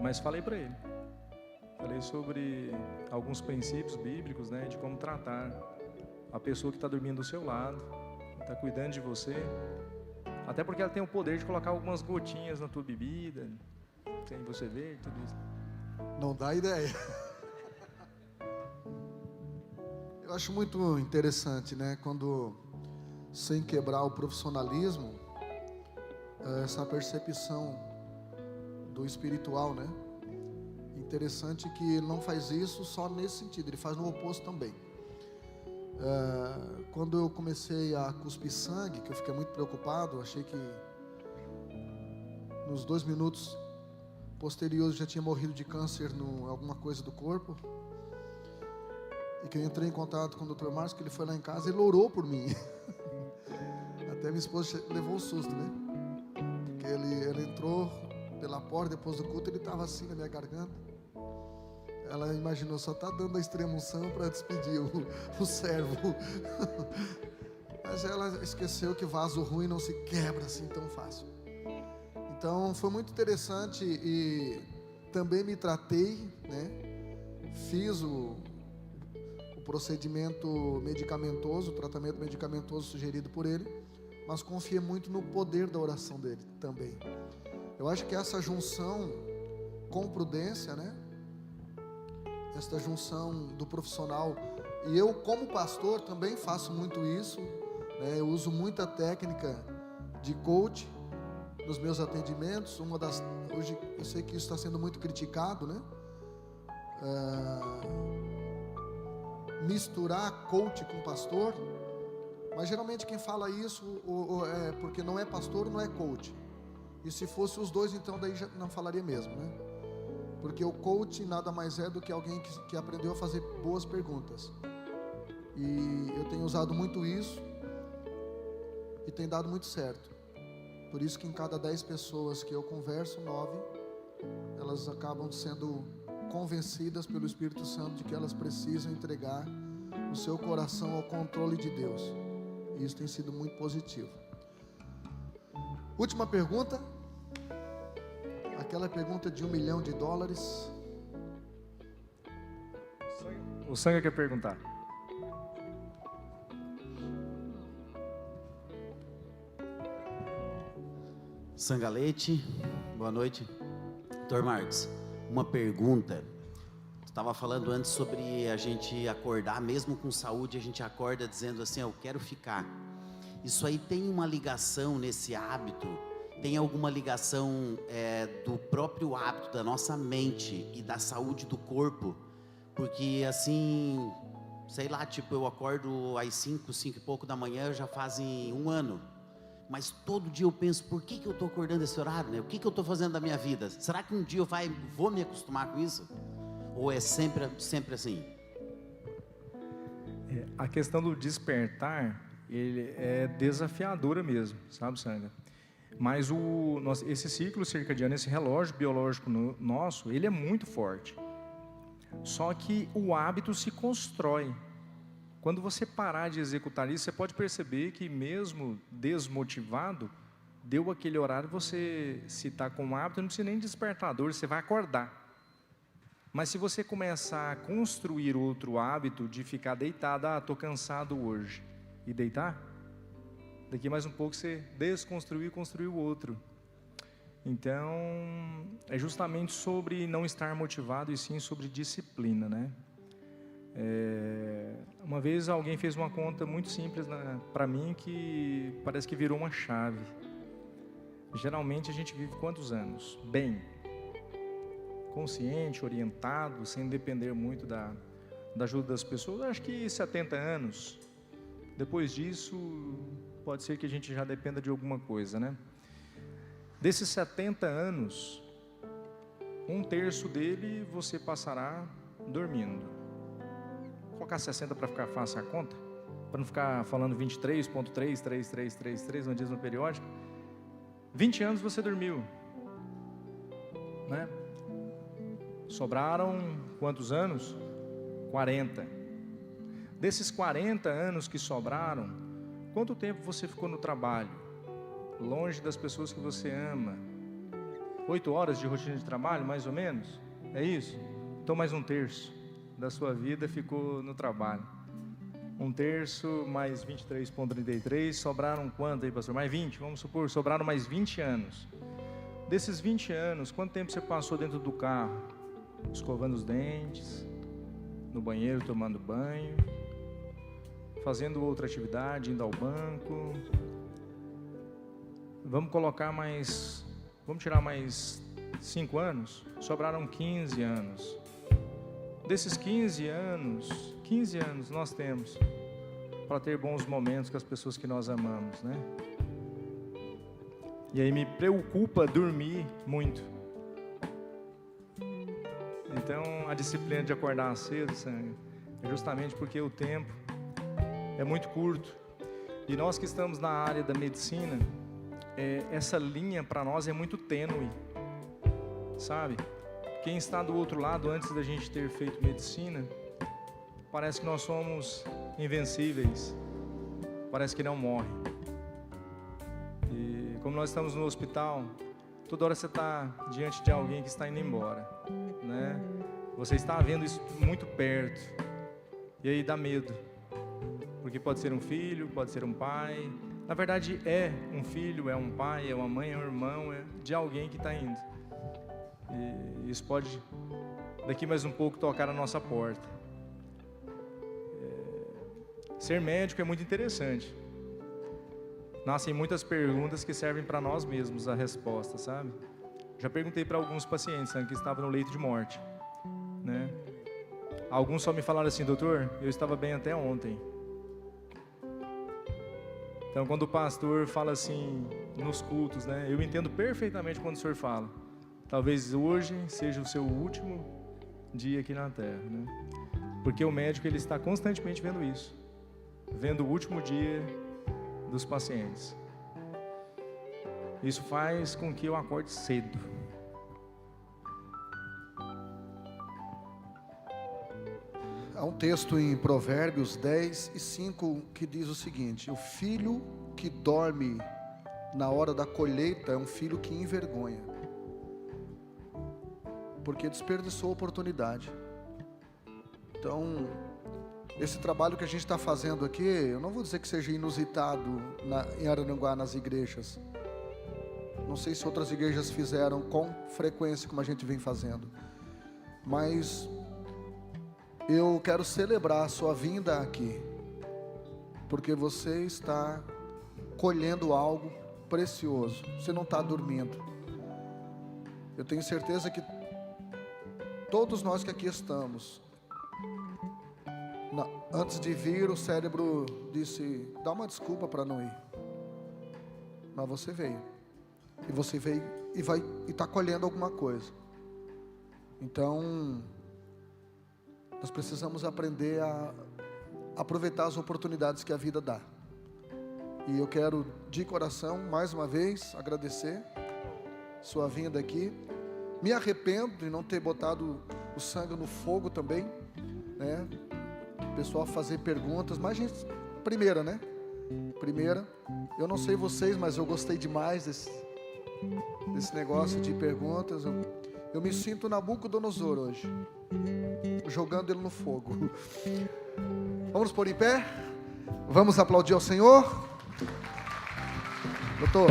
S2: Mas falei para ele. Falei sobre alguns princípios bíblicos, né, de como tratar a pessoa que está dormindo do seu lado, está cuidando de você. Até porque ela tem o poder de colocar algumas gotinhas na tua bebida, sem você ver, tudo isso.
S1: Não dá ideia. Eu acho muito interessante, né? Quando, sem quebrar o profissionalismo, essa percepção do espiritual, né? Interessante que ele não faz isso só nesse sentido, ele faz no oposto também. Quando eu comecei a cuspir sangue, que eu fiquei muito preocupado, achei que nos 2 minutos posteriores já tinha morrido de câncer em alguma coisa do corpo, e que eu entrei em contato com o Dr. Márcio, que ele foi lá em casa e ele orou por mim. Até minha esposa levou um susto, né? Porque ele entrou pela porta, depois do culto ele estava assim na minha garganta. Ela imaginou, só está dando a extrema-unção para despedir o servo. Mas ela esqueceu que vaso ruim não se quebra assim tão fácil. Então foi muito interessante e também me tratei, né? Fiz o procedimento medicamentoso, o tratamento medicamentoso sugerido por ele, mas confiei muito no poder da oração dele também. Eu acho que essa junção com prudência, né? Esta junção do profissional, e eu como pastor também faço muito isso, né? Eu uso muita técnica de coach nos meus atendimentos. Hoje eu sei que isso está sendo muito criticado, né? Misturar coach com pastor, mas geralmente quem fala isso é porque não é pastor, não é coach. E se fosse os dois, então daí já não falaria mesmo, né? Porque o coach nada mais é do que alguém que aprendeu a fazer boas perguntas. E eu tenho usado muito isso e tem dado muito certo. Por isso que em cada 10 pessoas que eu converso, 9, elas acabam sendo convencidas pelo Espírito Santo de que elas precisam entregar o seu coração ao controle de Deus. E isso tem sido muito positivo. Última pergunta. Aquela pergunta de $1 milhão.
S2: O Sanga quer perguntar.
S9: Sangalete, boa noite. Dr. Marcos, uma pergunta. Tu estava falando antes sobre a gente acordar, mesmo com saúde, a gente acorda dizendo assim, eu quero ficar. Isso aí tem uma ligação nesse hábito? Tem alguma ligação do próprio hábito da nossa mente e da saúde do corpo? Porque assim, sei lá, tipo, eu acordo às 5 e pouco da manhã, já fazem 1 ano. Mas todo dia eu penso, por que eu estou acordando esse horário, né? O que eu estou fazendo da minha vida? Será que um dia eu vou me acostumar com isso? Ou é sempre assim?
S2: A questão do despertar, ele é desafiadora mesmo, sabe, Sanga? Mas esse ciclo circadiano, esse relógio biológico nosso, ele é muito forte. Só que o hábito se constrói. Quando você parar de executar isso, você pode perceber que mesmo desmotivado, deu aquele horário, você se está com um hábito, não precisa nem de despertador, você vai acordar. Mas se você começar a construir outro hábito de ficar deitado, estou cansado hoje, e deitar, daqui mais um pouco você desconstruiu e construiu outro. Então, é justamente sobre não estar motivado e sim sobre disciplina, né? Uma vez alguém fez uma conta muito simples para mim que parece que virou uma chave. Geralmente a gente vive quantos anos? Bem, consciente, orientado, sem depender muito da ajuda das pessoas. Acho que 70 anos. Depois disso, pode ser que a gente já dependa de alguma coisa, né? Desses 70 anos, 1/3 dele você passará dormindo. Vou colocar 60 para ficar fácil a conta, para não ficar falando 23,33333 no dízimo periódico. 20 anos você dormiu, né? Sobraram quantos anos? 40. Desses 40 anos que sobraram, quanto tempo você ficou no trabalho? Longe das pessoas que você ama? 8 horas de rotina de trabalho, mais ou menos? É isso? Então mais 1/3 da sua vida ficou no trabalho. 1/3 mais 23,33, sobraram quanto aí, pastor? Mais 20, vamos supor, sobraram mais 20 anos. Desses 20 anos, quanto tempo você passou dentro do carro? Escovando os dentes, no banheiro tomando banho, fazendo outra atividade, indo ao banco. Vamos tirar mais 5 anos, sobraram 15 anos. Desses 15 anos nós temos para ter bons momentos com as pessoas que nós amamos, né? E aí me preocupa dormir muito. Então a disciplina de acordar cedo, é justamente porque o tempo é muito curto. E nós que estamos na área da medicina, essa linha para nós é muito tênue, sabe? Quem está do outro lado, antes da gente ter feito medicina, parece que nós somos invencíveis, parece que não morre. E como nós estamos no hospital, toda hora você está diante de alguém que está indo embora, né? Você está vendo isso muito perto, e aí dá medo, porque pode ser um filho, pode ser um pai. Na verdade é um filho, é um pai, é uma mãe, é um irmão, é de alguém que está indo. E isso pode, daqui mais um pouco, tocar a nossa porta. Ser médico é muito interessante. Nascem muitas perguntas que servem para nós mesmos a resposta, sabe? Já perguntei para alguns pacientes que estavam no leito de morte, né? Alguns só me falaram assim: doutor, eu estava bem até ontem. Então, quando o pastor fala assim nos cultos, né, eu entendo perfeitamente quando o senhor fala. Talvez hoje seja o seu último dia aqui na terra, né? Porque o médico, ele está constantemente vendo isso, vendo o último dia dos pacientes. Isso faz com que eu acorde cedo.
S1: Há um texto em Provérbios 10:5 que diz o seguinte: o filho que dorme na hora da colheita é um filho que envergonha, porque desperdiçou a oportunidade. Então, esse trabalho que a gente está fazendo aqui, eu não vou dizer que seja inusitado em Araranguá, nas igrejas. Não sei se outras igrejas fizeram com frequência como a gente vem fazendo, mas eu quero celebrar a sua vinda aqui, porque você está colhendo algo precioso. Você não está dormindo. Eu tenho certeza que todos nós que aqui estamos, antes de vir, o cérebro disse: dá uma desculpa para não ir. Mas você veio. E você veio e está colhendo alguma coisa. Então, nós precisamos aprender a aproveitar as oportunidades que a vida dá. E eu quero, de coração, mais uma vez, agradecer sua vinda aqui. Me arrependo de não ter botado o sangue no fogo também, né? O pessoal fazer perguntas, mas gente, primeira, eu não sei vocês, mas eu gostei demais desse negócio de perguntas. Eu me sinto Nabucodonosor hoje, jogando ele no fogo. Vamos pôr em pé? Vamos aplaudir ao Senhor? Doutor,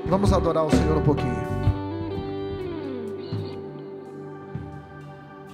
S1: vamos adorar o Senhor um pouquinho.